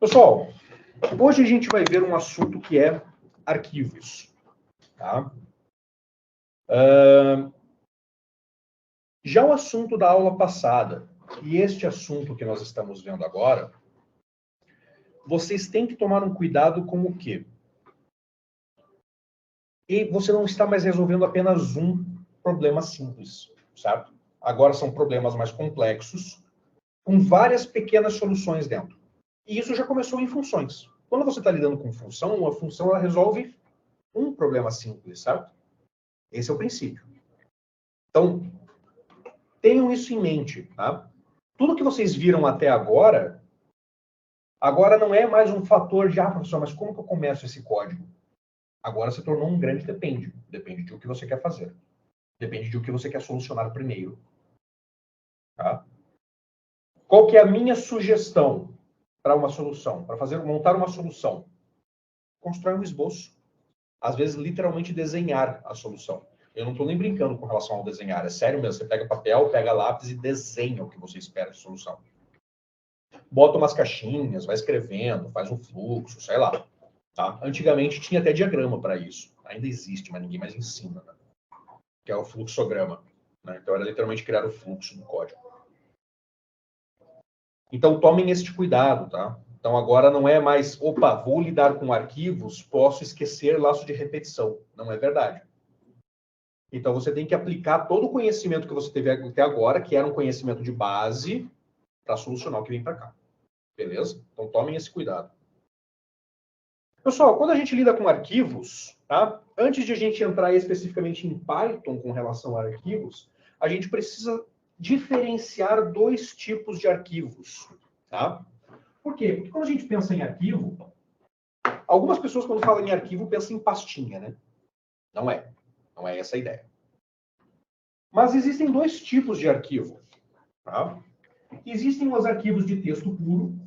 Pessoal, hoje a gente vai ver um assunto que é arquivos. Tá? Já o assunto da aula passada, e este assunto que nós estamos vendo agora, vocês têm que tomar um cuidado com o quê? E você não está mais resolvendo apenas um problema simples, certo? Agora são problemas mais complexos, com várias pequenas soluções dentro. E isso já começou em funções. Quando você está lidando com função, uma função ela resolve um problema simples, certo? Esse é o princípio. Então, tenham isso em mente, tá? Tudo que vocês viram até agora não é mais um fator de, professor, mas como que eu começo esse código? Agora se tornou um grande depende. Depende de o que você quer fazer. Depende de o que você quer solucionar primeiro. Tá? Qual que é a minha sugestão para uma solução? Para montar uma solução? Constrói um esboço. Às vezes, literalmente desenhar a solução. Eu não estou nem brincando com relação ao desenhar. É sério mesmo. Você pega papel, pega lápis e desenha o que você espera de solução. Bota umas caixinhas, vai escrevendo, faz um fluxo, sei lá. Tá? Antigamente tinha até diagrama para isso. Ainda existe, mas ninguém mais ensina. Né? Que é o fluxograma. Né? Então, era literalmente criar o fluxo do código. Então, tomem este cuidado, tá? Então, agora não é mais, vou lidar com arquivos, posso esquecer laço de repetição. Não é verdade. Então, você tem que aplicar todo o conhecimento que você teve até agora, que era um conhecimento de base, para solucionar o que vem para cá. Beleza? Então, tomem esse cuidado. Pessoal, quando a gente lida com arquivos, tá? Antes de a gente entrar especificamente em Python com relação a arquivos, a gente precisa diferenciar dois tipos de arquivos, tá? Por quê? Porque quando a gente pensa em arquivo, algumas pessoas quando falam em arquivo pensam em pastinha, né? Não é. Não é essa a ideia. Mas existem dois tipos de arquivo, tá? Existem os arquivos de texto puro.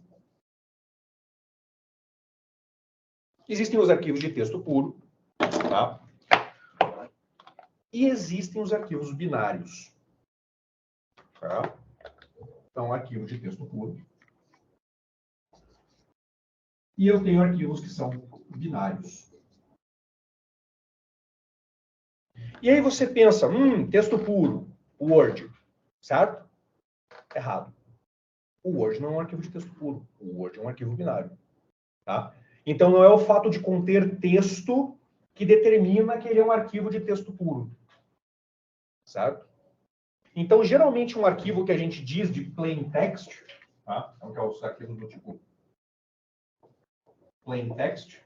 Existem os arquivos de texto puro, tá? E existem os arquivos binários. Tá? Então, arquivo de texto puro. E eu tenho arquivos que são binários. E aí você pensa, texto puro, Word, certo? Errado. O Word não é um arquivo de texto puro. O Word é um arquivo binário. Tá? Então, não é o fato de conter texto que determina que ele é um arquivo de texto puro. Certo? Então, geralmente, um arquivo que a gente diz de plain text, tá? Então, que é os arquivos do tipo plain text,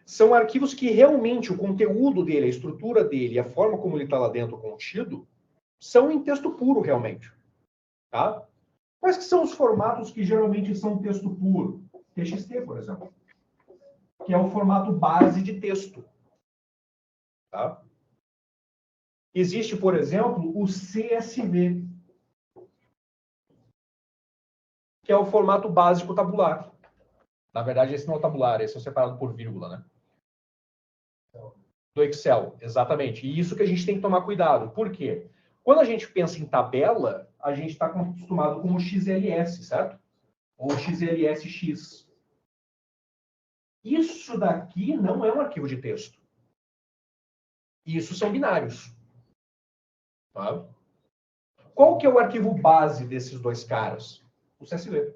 são arquivos que realmente o conteúdo dele, a estrutura dele, a forma como ele está lá dentro contido, são em texto puro, realmente. Tá? Quais que são os formatos que geralmente são texto puro? TXT, por exemplo. Que é o formato base de texto. Tá? Existe, por exemplo, o CSV, que é o formato básico tabular. Na verdade, esse não é o tabular, esse é o separado por vírgula, né? Do Excel, exatamente. E isso que a gente tem que tomar cuidado. Por quê? Quando a gente pensa em tabela, a gente está acostumado com o XLS, certo? Ou XLSX. Isso daqui não é um arquivo de texto. Isso são binários. Tá? Qual que é o arquivo base desses dois caras? O CSV.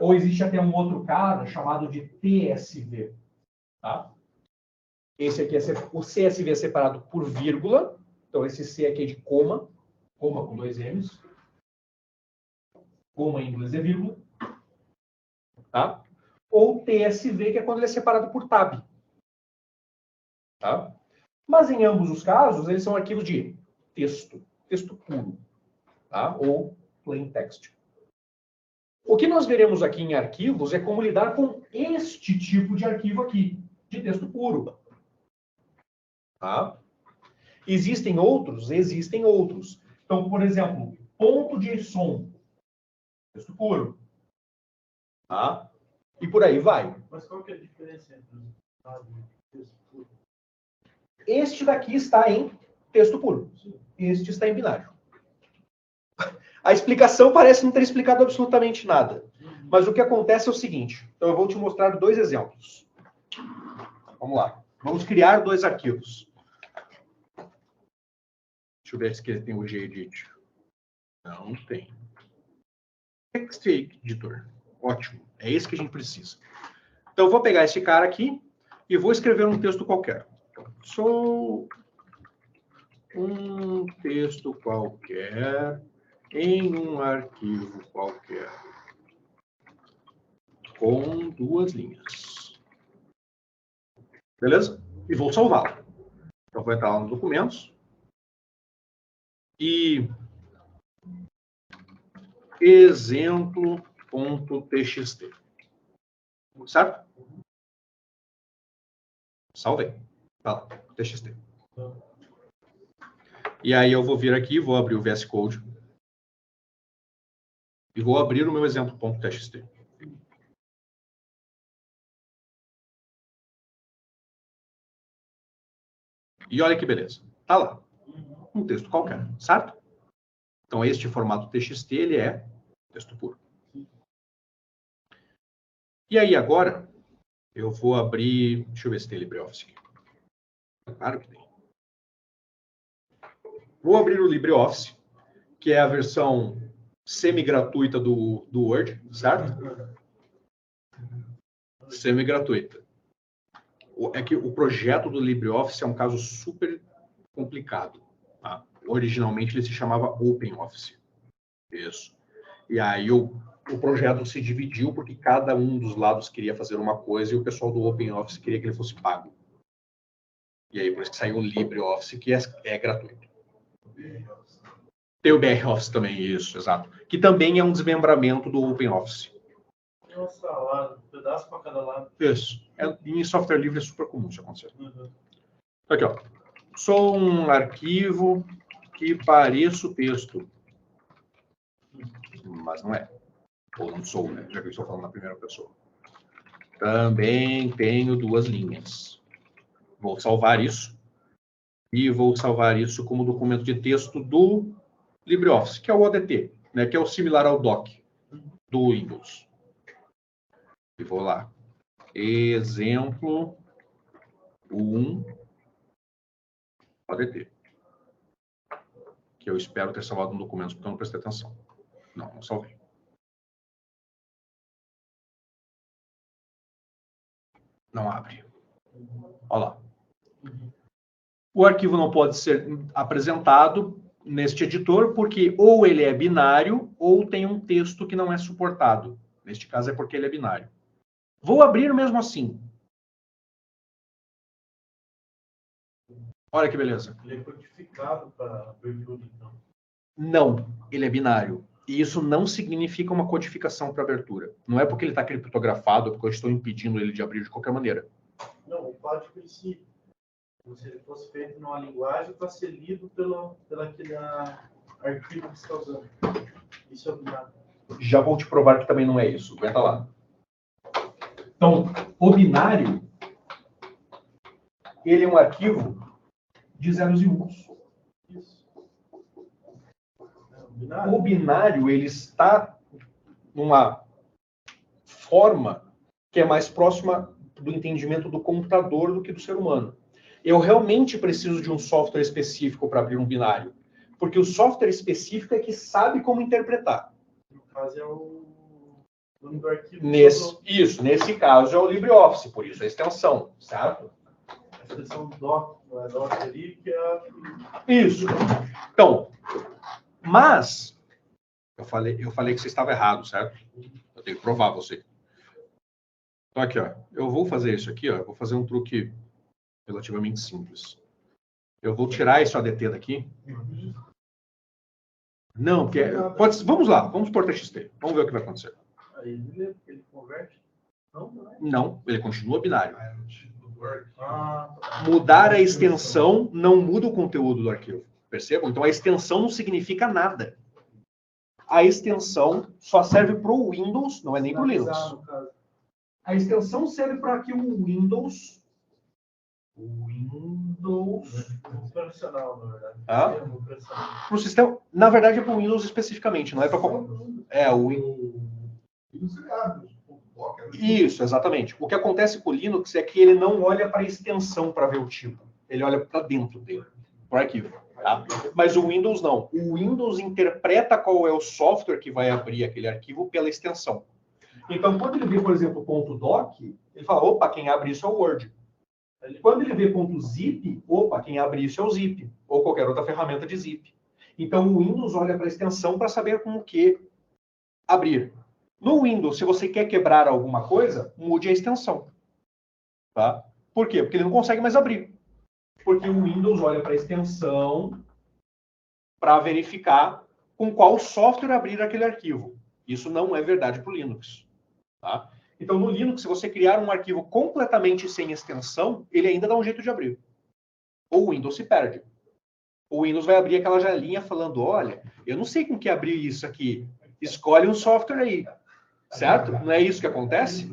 Ou existe até um outro cara chamado de TSV. Tá? Esse aqui o CSV é separado por vírgula. Então, esse C aqui é de coma com dois M's. Coma em inglês é vírgula. Tá? Ou TSV, que é quando ele é separado por tab. Tá? Mas, em ambos os casos, eles são arquivos de texto puro. Tá? Ou plain text. O que nós veremos aqui em arquivos é como lidar com este tipo de arquivo aqui, de texto puro. Tá? Existem outros? Existem outros. Então, por exemplo, .json, texto puro. Tá? E por aí vai. Mas qual que é a diferença entre o texto puro? Este daqui está em texto puro. Este está em binário. A explicação parece não ter explicado absolutamente nada. Mas o que acontece é o seguinte. Então eu vou te mostrar 2 exemplos. Vamos lá. Vamos criar 2 arquivos. Deixa eu ver se ele tem o gedit. Não tem. Text Editor. Ótimo. É esse que a gente precisa. Então eu vou pegar esse cara aqui e vou escrever um texto qualquer. Sou um texto qualquer em um arquivo qualquer com 2 linhas. Beleza? E vou salvá-lo. Então vou entrar lá no documentos e exemplo.txt. Certo? Salvei. Tá lá, txt. E aí eu vou vir aqui, vou abrir o VS Code e vou abrir o meu exemplo.txt. E olha que beleza. Tá lá. Um texto qualquer, certo? Então este formato TXT, ele é texto puro. E aí agora eu vou abrir, deixa eu ver se tem LibreOffice aqui. Claro que tem. Vou abrir o LibreOffice, que é a versão semi-gratuita do Word, certo? Semi-gratuita. É que o projeto do LibreOffice é um caso super complicado. Tá? Originalmente ele se chamava OpenOffice. Isso. E aí o projeto se dividiu porque cada um dos lados queria fazer uma coisa e o pessoal do OpenOffice queria que ele fosse pago. E aí por isso que saiu o LibreOffice, que é gratuito. Tem o BROffice também, isso, exato. Que também é um desmembramento do OpenOffice. Nossa, lá, um pedaço para cada lado. Isso. Em software livre é super comum isso acontecer. Aqui, ó. Sou um arquivo que pareço texto. Mas não é. Ou não sou, né? Já que eu estou falando na primeira pessoa. Também tenho 2 linhas. Vou salvar isso. E vou salvar isso como documento de texto do LibreOffice, que é o ODT, né? Que é o similar ao doc do Windows. E vou lá. Exemplo 1 ODT. Que eu espero ter salvado no documento, porque eu não prestei atenção. Não salvei. Não abre. Olha lá. O arquivo não pode ser apresentado neste editor porque ou ele é binário ou tem um texto que não é suportado. Neste caso é porque ele é binário. Vou abrir mesmo assim. Olha que beleza. Ele é codificado para abertura, então. Não, ele é binário. E isso não significa uma codificação para abertura. Não é porque ele está criptografado, porque eu estou impedindo ele de abrir de qualquer maneira. Não, o código em si, se ele fosse feito numa linguagem, para ser lido pelo aquele arquivo que você está usando. Isso é binário. Já vou te provar que também não é isso. Aguenta lá. Então, o binário, ele é um arquivo de zeros e uns. Isso. O binário, ele está numa forma que é mais próxima do entendimento do computador do que do ser humano. Eu realmente preciso de um software específico para abrir um binário, porque o software específico é que sabe como interpretar. No caso, é o nome do arquivo. Nesse caso é o LibreOffice, por isso a extensão, certo? A extensão doc, não é doc ali, que é... Isso. Então, mas eu falei que você estava errado, certo? Eu tenho que provar você. Então aqui, ó, eu vou fazer isso aqui, ó, eu vou fazer um truque relativamente simples. Eu vou tirar esse ADT daqui. Não, porque vamos lá, vamos por TXT. Vamos ver o que vai acontecer. Aí ele converte? Não, ele continua binário. Tá. Mudar a extensão não muda o conteúdo do arquivo. Percebam? Então a extensão não significa nada. A extensão só serve para o Windows, não é nem para o Linux. A extensão serve para que o Windows Windows... Operacional, na verdade. Ah? Operacional. Pro sistema... Na verdade, é para o Windows especificamente, não é para... É, o Windows... Isso, exatamente. O que acontece com o Linux é que ele não olha para a extensão para ver o tipo. Ele olha para dentro dele, para o arquivo. Tá? Mas o Windows não. O Windows interpreta qual é o software que vai abrir aquele arquivo pela extensão. Então, quando ele vê, por exemplo, .doc, ele fala, opa, quem abre isso é o Word. Quando ele vê .zip, opa, quem abre isso é o Zip. Ou qualquer outra ferramenta de zip. Então, o Windows olha para a extensão para saber como que abrir. No Windows, se você quer quebrar alguma coisa, mude a extensão. Tá? Por quê? Porque ele não consegue mais abrir. Porque o Windows olha para a extensão para verificar com qual software abrir aquele arquivo. Isso não é verdade para o Linux. Tá? Então, no Linux, se você criar um arquivo completamente sem extensão, ele ainda dá um jeito de abrir. Ou o Windows se perde. O Windows vai abrir aquela janelinha falando, olha, eu não sei com que abrir isso aqui. Escolhe um software aí. Certo? Não é isso que acontece?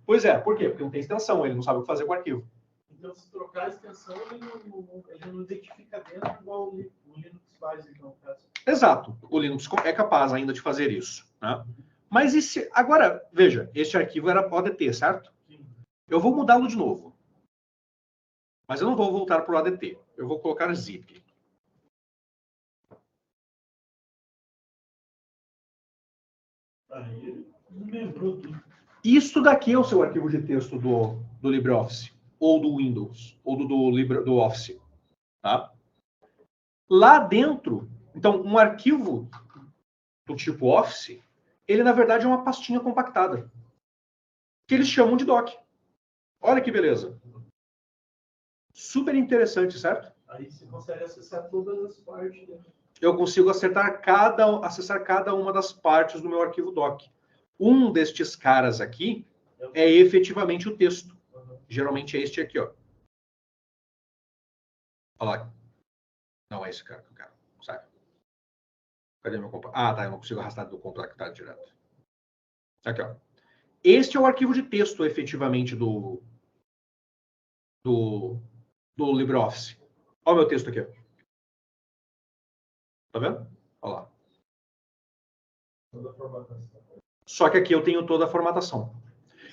Pois é. Por quê? Porque não tem extensão. Ele não sabe o que fazer com o arquivo. Então, se trocar a extensão, ele não identifica dentro igual o Linux faz, então. Exato. O Linux é capaz ainda de fazer isso. Né? Mas e se... Agora, veja, este arquivo era ODT, certo? Sim. Eu vou mudá-lo de novo. Mas eu não vou voltar para o ADT. Eu vou colocar zip. Aí, lembrou tudo. Isso daqui é o seu arquivo de texto do LibreOffice. Ou do Windows. Ou do Office. Tá? Lá dentro, então, um arquivo do tipo Office, ele, na verdade, é uma pastinha compactada. Que eles chamam de doc. Olha que beleza. Super interessante, certo? Aí você consegue acessar todas as partes dele. Eu consigo acessar cada uma das partes do meu arquivo doc. Um destes caras aqui é efetivamente o texto. Geralmente é este aqui, ó. Olha lá. Não é esse cara que eu quero. Sai. Cadê meu compacto? Ah, tá. Eu não consigo arrastar do compactado direto. Aqui, ó. Este é o arquivo de texto, efetivamente, do LibreOffice. Olha o meu texto aqui. Tá vendo? Olha lá. Toda a formatação. Só que aqui eu tenho toda a formatação.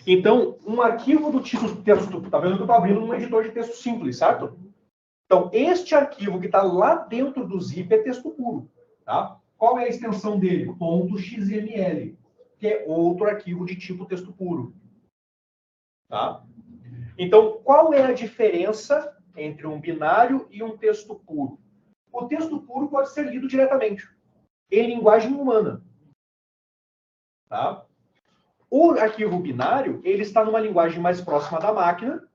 Então, um arquivo do tipo texto, tá vendo que eu estou abrindo num editor de texto simples, certo? Então, este arquivo que está lá dentro do zip é texto puro. Tá? Qual é a extensão dele? .xml, que é outro arquivo de tipo texto puro. Tá? Então, qual é a diferença entre um binário e um texto puro? O texto puro pode ser lido diretamente, em linguagem humana. Tá? O arquivo binário, ele está numa linguagem mais próxima da máquina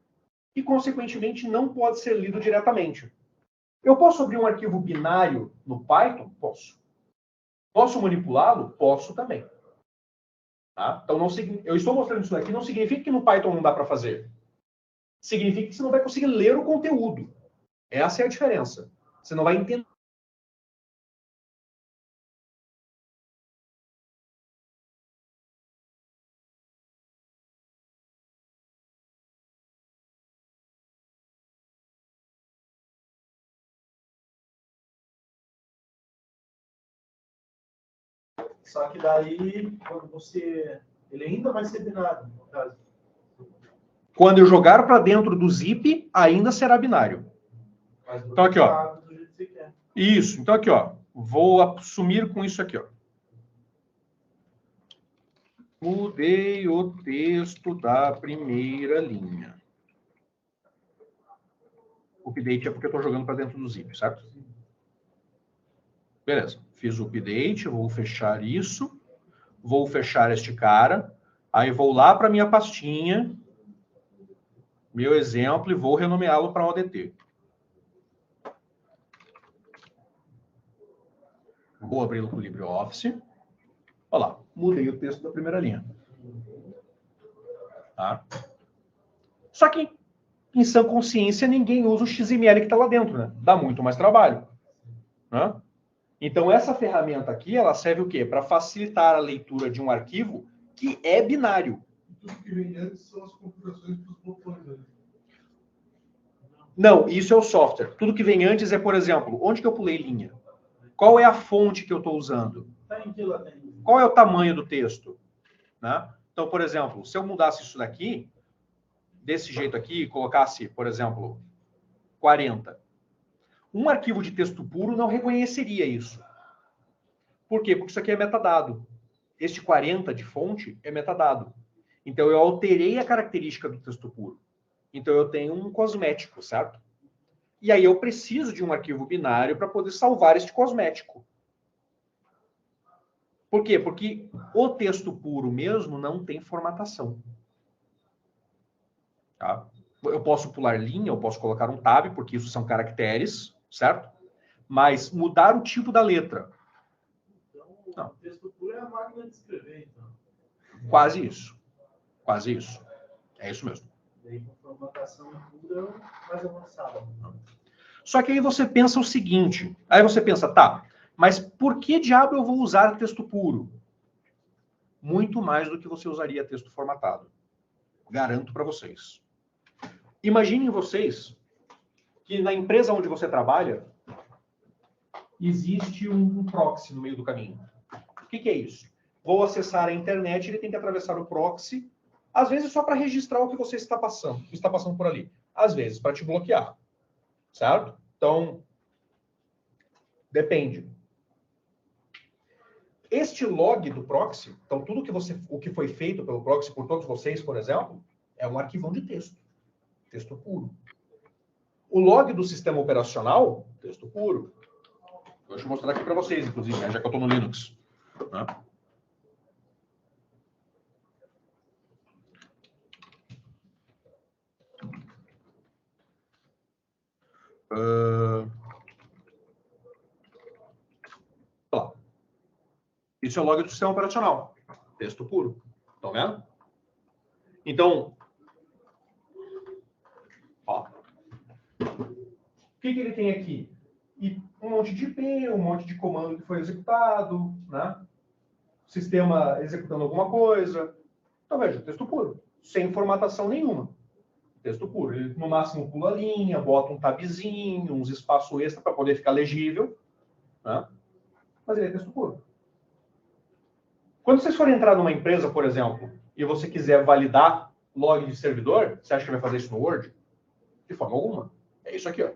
e, consequentemente, não pode ser lido diretamente. Eu posso abrir um arquivo binário no Python? Posso. Posso manipulá-lo? Posso também. Tá? Então, eu estou mostrando isso aqui, não significa que no Python não dá para fazer. Significa que você não vai conseguir ler o conteúdo. Essa é a diferença. Você não vai entender. Só que daí, quando você... Ele ainda vai ser binário, no caso. Quando eu jogar para dentro do zip, ainda será binário. Então aqui, ó. Do jeito que você quer. Isso. Então aqui, ó. Vou assumir com isso aqui, ó. Mudei o texto da primeira linha. Update é porque eu estou jogando para dentro do zip, certo? Beleza. Fiz o update, vou fechar isso. Vou fechar este cara. Aí vou lá para minha pastinha, meu exemplo, e vou renomeá-lo para ODT. Vou abri-lo com o LibreOffice. Olha lá, mudei o texto da primeira linha. Tá? Só que, em sã consciência, ninguém usa o XML que está lá dentro, né? Dá muito mais trabalho. Né? Então, essa ferramenta aqui, ela serve o quê? Para facilitar a leitura de um arquivo que é binário. Tudo que vem antes são as configurações dos botões. Não, isso é o software. Tudo que vem antes é, por exemplo, onde que eu pulei linha? Qual é a fonte que eu estou usando? Qual é o tamanho do texto? Né? Então, por exemplo, se eu mudasse isso daqui, desse jeito aqui, colocasse, por exemplo, 40. Um arquivo de texto puro não reconheceria isso. Por quê? Porque isso aqui é metadado. Este 40 de fonte é metadado. Então, eu alterei a característica do texto puro. Então, eu tenho um cosmético, certo? E aí, eu preciso de um arquivo binário para poder salvar este cosmético. Por quê? Porque o texto puro mesmo não tem formatação. Tá? Eu posso pular linha, eu posso colocar um tab, porque isso são caracteres, certo? Mas mudar o tipo da letra. Então, o texto puro é a máquina de escrever, então. Quase isso. Quase isso. É isso mesmo. E aí, com formatação pura, mais avançada. Só que aí você pensa o seguinte, aí você pensa, tá, mas por que diabo eu vou usar texto puro? Muito mais do que você usaria texto formatado. Garanto para vocês. Imaginem vocês que na empresa onde você trabalha existe um proxy no meio do caminho. O que é isso? Vou acessar a internet, ele tem que atravessar o proxy, às vezes só para registrar o que você está passando por ali. Às vezes para te bloquear. Certo? Então, depende. Este log do proxy, então tudo o que foi feito pelo proxy por todos vocês, por exemplo, é um arquivão de texto. Texto puro. O log do sistema operacional, texto puro. Deixa eu mostrar aqui para vocês, inclusive, né, já que eu estou no Linux. Né? Isso é o log do sistema operacional. Texto puro. Estão vendo? Então, ó, o que ele tem aqui? E um monte de IP, um monte de comando que foi executado, né? Sistema executando alguma coisa. Então, veja, texto puro. Sem formatação nenhuma. Texto puro. Ele, no máximo, pula a linha, bota um tabzinho, uns espaços extra para poder ficar legível. Né? Mas ele é texto puro. Quando vocês forem entrar numa empresa, por exemplo, e você quiser validar log de servidor, você acha que vai fazer isso no Word? De forma alguma. É isso aqui, ó.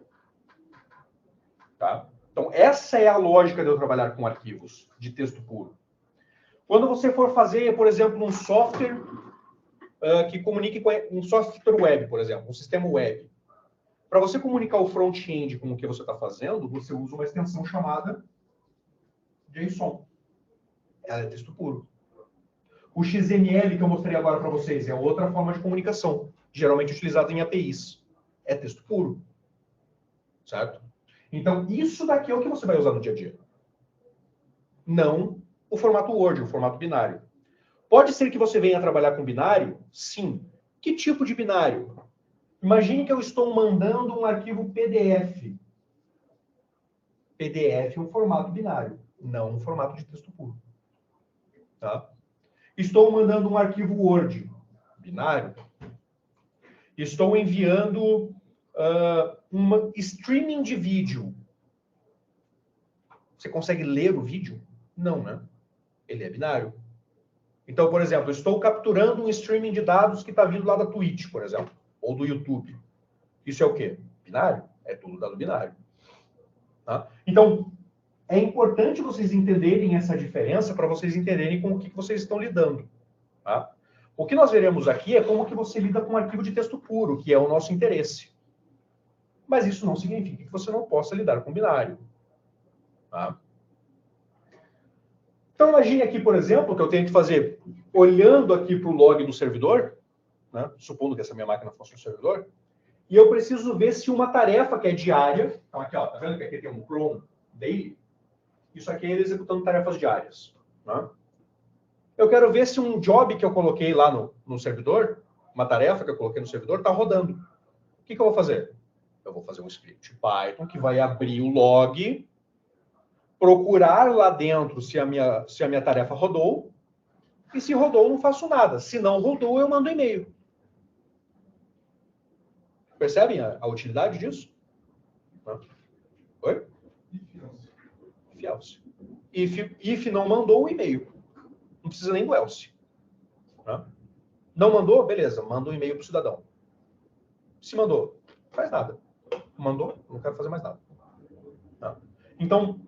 Tá? Então, essa é a lógica de eu trabalhar com arquivos de texto puro. Quando você for fazer, por exemplo, um software que comunique com um software web, por exemplo, um sistema web. Para você comunicar o front-end com o que você está fazendo, você usa uma extensão chamada JSON. Ela é texto puro. O XML que eu mostrei agora para vocês é outra forma de comunicação, geralmente utilizada em APIs. É texto puro. Certo? Então, isso daqui é o que você vai usar no dia a dia. Não o formato Word, o formato binário. Pode ser que você venha trabalhar com binário? Sim. Que tipo de binário? Imagine que eu estou mandando um arquivo PDF. PDF é um formato binário, não um formato de texto puro. Tá? Estou mandando um arquivo Word, binário. Estou enviando uma streaming de vídeo. Você consegue ler o vídeo? Não, né? Ele é binário. Então, por exemplo, eu estou capturando um streaming de dados que está vindo lá da Twitch, por exemplo, ou do YouTube. Isso é o quê? Binário? É tudo dado binário. Tá? Então, é importante vocês entenderem essa diferença para vocês entenderem com o que vocês estão lidando. Tá? O que nós veremos aqui é como que você lida com um arquivo de texto puro, que é o nosso interesse. Mas isso não significa que você não possa lidar com binário. Tá? Então, imagine aqui, por exemplo, que eu tenho que fazer, olhando aqui para o log do servidor, né, supondo que essa minha máquina fosse um servidor, e eu preciso ver se uma tarefa que é diária, então aqui, ó, tá vendo que aqui tem um cron daily? Isso aqui é ele executando tarefas diárias. Né? Eu quero ver se um job que eu coloquei lá no servidor, uma tarefa que eu coloquei no servidor, está rodando. O que eu vou fazer? Eu vou fazer um script Python que vai abrir o log, procurar lá dentro se a minha tarefa rodou, e se rodou, eu não faço nada. Se não rodou, eu mando e-mail. Percebem a utilidade disso? Oi? If else. If não mandou o e-mail. Não precisa nem do else. Não mandou? Beleza, manda um e-mail para o cidadão. Se mandou, faz nada. Mandou, não quero fazer mais nada. Então,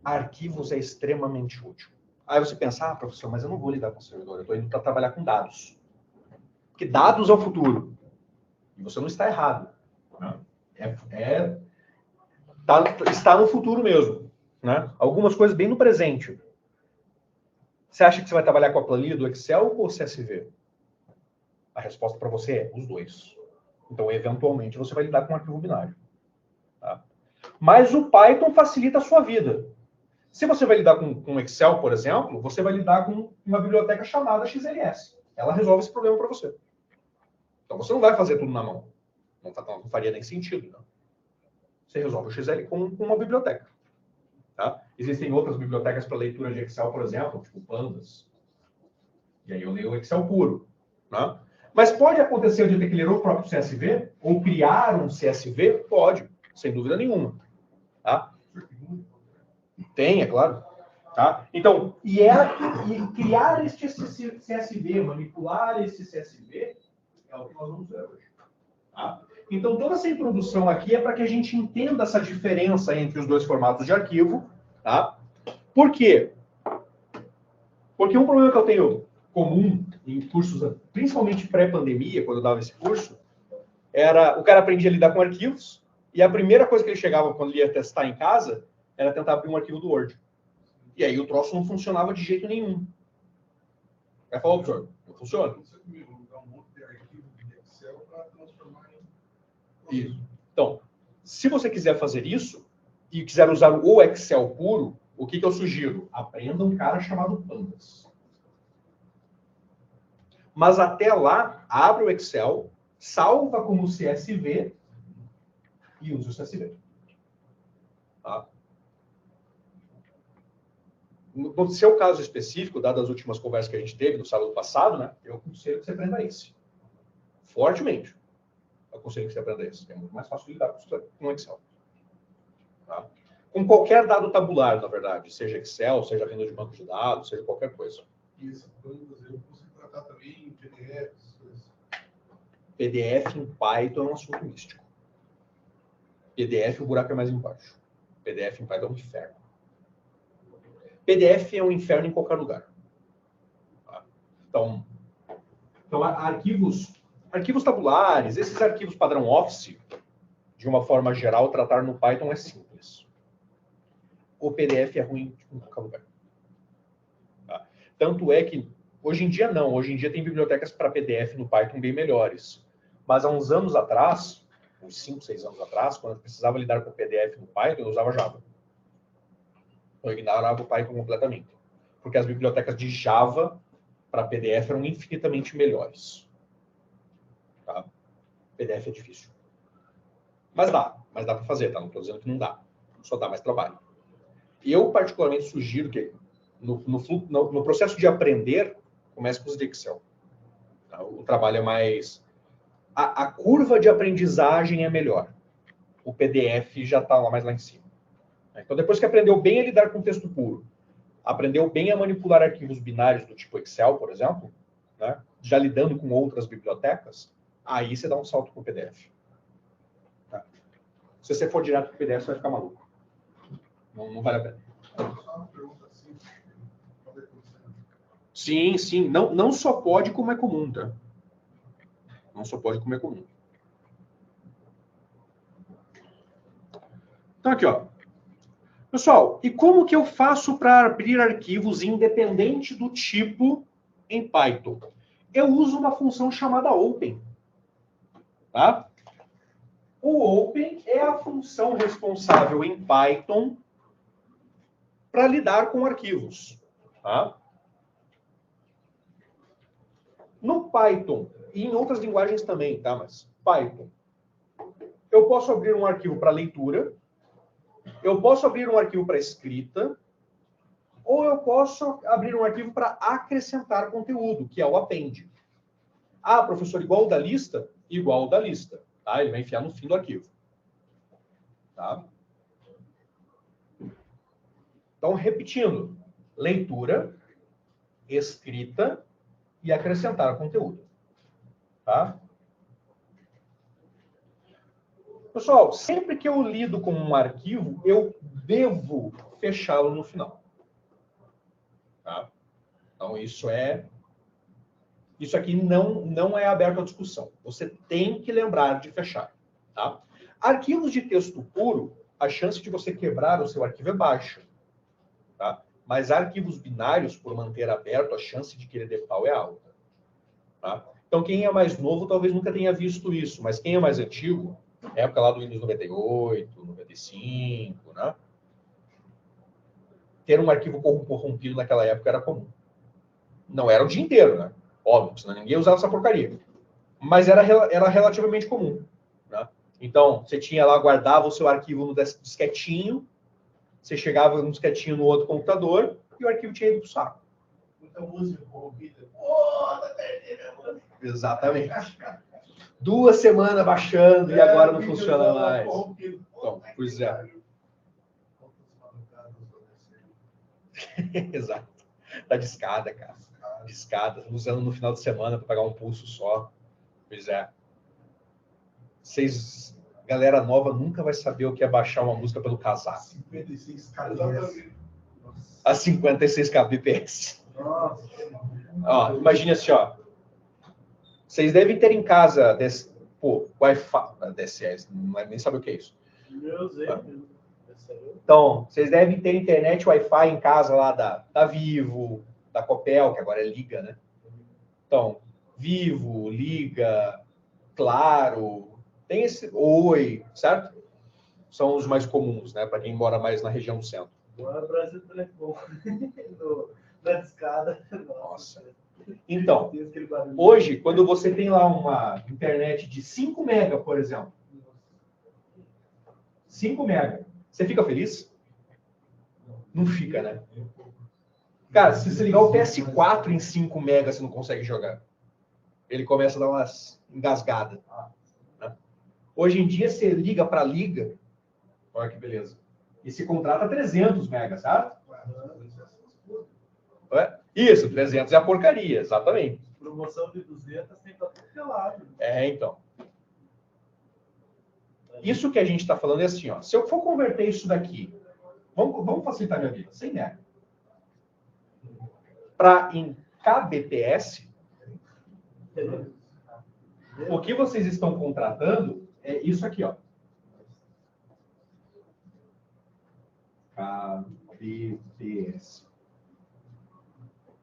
arquivos é extremamente útil. Aí você pensa, professor, mas eu não vou lidar com o servidor, eu estou indo para trabalhar com dados. Porque dados é o futuro. E você não está errado. Está no futuro mesmo. Né? Algumas coisas bem no presente. Você acha que você vai trabalhar com a planilha do Excel ou CSV? A resposta para você é os dois. Então, eventualmente, você vai lidar com um arquivo binário. Tá? Mas o Python facilita a sua vida. Se você vai lidar com Excel, por exemplo, você vai lidar com uma biblioteca chamada XLS. Ela resolve esse problema para você. Então, você não vai fazer tudo na mão. Não faria nem sentido. Não. Você resolve o XL com uma biblioteca. Tá? Existem outras bibliotecas para leitura de Excel, por exemplo, tipo Pandas. E aí eu leio o Excel puro. Né? Mas pode acontecer de eu ter que ler o próprio CSV, ou criar um CSV? Pode, sem dúvida nenhuma. Tá? Tem, é claro. Tá? Então, e criar este CSV, manipular esse CSV, é o que nós vamos ver hoje. Tá? Então, toda essa introdução aqui é para que a gente entenda essa diferença entre os dois formatos de arquivo. Tá? Por quê? Porque um problema que eu tenho comum em cursos, principalmente pré-pandemia, quando eu dava esse curso, era o cara aprendia a lidar com arquivos e a primeira coisa que ele chegava quando ele ia testar em casa era tentar abrir um arquivo do Word. E aí o troço não funcionava de jeito nenhum. Aí falou, professor, não funciona. Isso. Então, se você quiser fazer isso e quiser usar o Excel puro, o que eu sugiro? Aprenda um cara chamado Pandas. Mas até lá, abre o Excel, salva como CSV e usa o CSV. Tá? No seu caso específico, dadas as últimas conversas que a gente teve no sábado passado, né, eu aconselho que você aprenda esse. Fortemente. Eu aconselho que você aprenda esse. É muito mais fácil de lidar com o Excel. Tá? Com qualquer dado tabular, na verdade. Seja Excel, seja venda de banco de dados, seja qualquer coisa. Isso, eu consigo tratar também em PDF, PDF em Python é um assunto místico. PDF, o buraco é mais embaixo. PDF em Python é um inferno. PDF é um inferno em qualquer lugar. Tá? Então arquivos tabulares, esses arquivos padrão Office, de uma forma geral, tratar no Python é simples. O PDF é ruim em qualquer lugar. Tá? Tanto é que, hoje em dia não, hoje em dia tem bibliotecas para PDF no Python bem melhores. Mas há uns anos atrás, uns 5, 6 anos atrás, quando eu precisava lidar com PDF no Python, eu usava Java. Eu ignorava o Python completamente. Porque as bibliotecas de Java para PDF eram infinitamente melhores. Tá? PDF é difícil. Mas dá para fazer, tá? Não estou dizendo que não dá. Só dá mais trabalho. Eu, particularmente, sugiro que no processo de aprender, comece com os de Excel. Tá? O trabalho é mais... A curva de aprendizagem é melhor. O PDF já está mais lá em cima. Então, depois que aprendeu bem a lidar com texto puro, aprendeu bem a manipular arquivos binários do tipo Excel, por exemplo, né? Já lidando com outras bibliotecas, aí você dá um salto para o PDF. Tá? Se você for direto para o PDF, você vai ficar maluco. Não vale a pena. Só uma pergunta assim. Sim, sim. Não só pode, como é comum, tá? Não só pode, como é comum. Então, aqui, ó. Pessoal, e como que eu faço para abrir arquivos independente do tipo em Python? Eu uso uma função chamada open. Tá? O open é a função responsável em Python para lidar com arquivos. Tá? No Python, e em outras linguagens também, tá? Mas Python, eu posso abrir um arquivo para leitura, eu posso abrir um arquivo para escrita, ou eu posso abrir um arquivo para acrescentar conteúdo, que é o append. Ah, professor, igual o da lista? Igual o da lista. Tá? Ele vai enfiar no fim do arquivo. Tá? Então, repetindo. Leitura, escrita e acrescentar conteúdo. Tá? Pessoal, sempre que eu lido com um arquivo, eu devo fechá-lo no final. Tá? Então, isso aqui não é aberto à discussão. Você tem que lembrar de fechar. Tá? Arquivos de texto puro, a chance de você quebrar o seu arquivo é baixa. Tá? Mas arquivos binários, por manter aberto, a chance de que ele dê pau é alta. Tá? Então, quem é mais novo talvez nunca tenha visto isso, mas quem é mais antigo, época lá do Windows 98, 95, né? Ter um arquivo corrompido naquela época era comum. Não era o dia inteiro, né? Óbvio, senão ninguém usava essa porcaria. Mas era relativamente comum. Né? Então, você tinha lá, guardava o seu arquivo no disquetinho, você chegava no disquetinho no outro computador e o arquivo tinha ido pro saco. Muita música corrompida. Exatamente. 2 semanas baixando e agora não funciona mais. Então, pois é. Exato. Tá de escada, cara. De escada. Usando no final de semana para pagar um pulso só. Pois é. Vocês, galera nova, nunca vai saber o que é baixar uma música pelo casaco. 56 kbps. A 56 kbps. Nossa. Ó, imagine assim, ó. Vocês devem ter em casa Wi-Fi, DSS, nem sabe o que é isso. Então, vocês devem ter internet Wi-Fi em casa lá da Vivo, da Copel, que agora é Liga, né? Então, Vivo, Liga, Claro, tem esse Oi, certo? São os mais comuns, né? Para quem mora mais na região do centro. Agora o Brasil telefone. Na escada. Nossa. Então, hoje, quando você tem lá uma internet de 5 mega, por exemplo, 5 mega, você fica feliz? Não fica, né? Cara, se você ligar o PS4 em 5 mega, você não consegue jogar. Ele começa a dar umas engasgadas. Né? Hoje em dia, você liga para liga, olha que beleza, e se contrata 300 mega, certo? Isso, 300 é a porcaria, exatamente. Promoção de 200 tem para tudo que é lado. Então. Isso que a gente está falando é assim, ó. Se eu for converter isso daqui, vamos facilitar minha vida, 100 mega, para em kbps, o que vocês estão contratando é isso aqui, ó. kbps.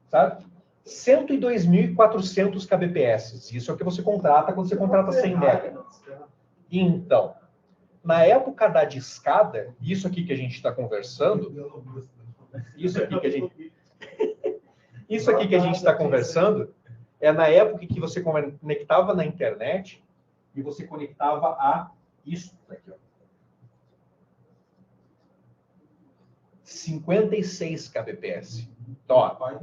Sabe? 102.400 kbps. Isso é o que você contrata quando você contrata 100 mega. Então, na época da discada, isso aqui que a gente está conversando, isso aqui que a gente está conversando é na época que você conectava na internet e você conectava a isso aqui, ó. 56 kbps. Então, ó, para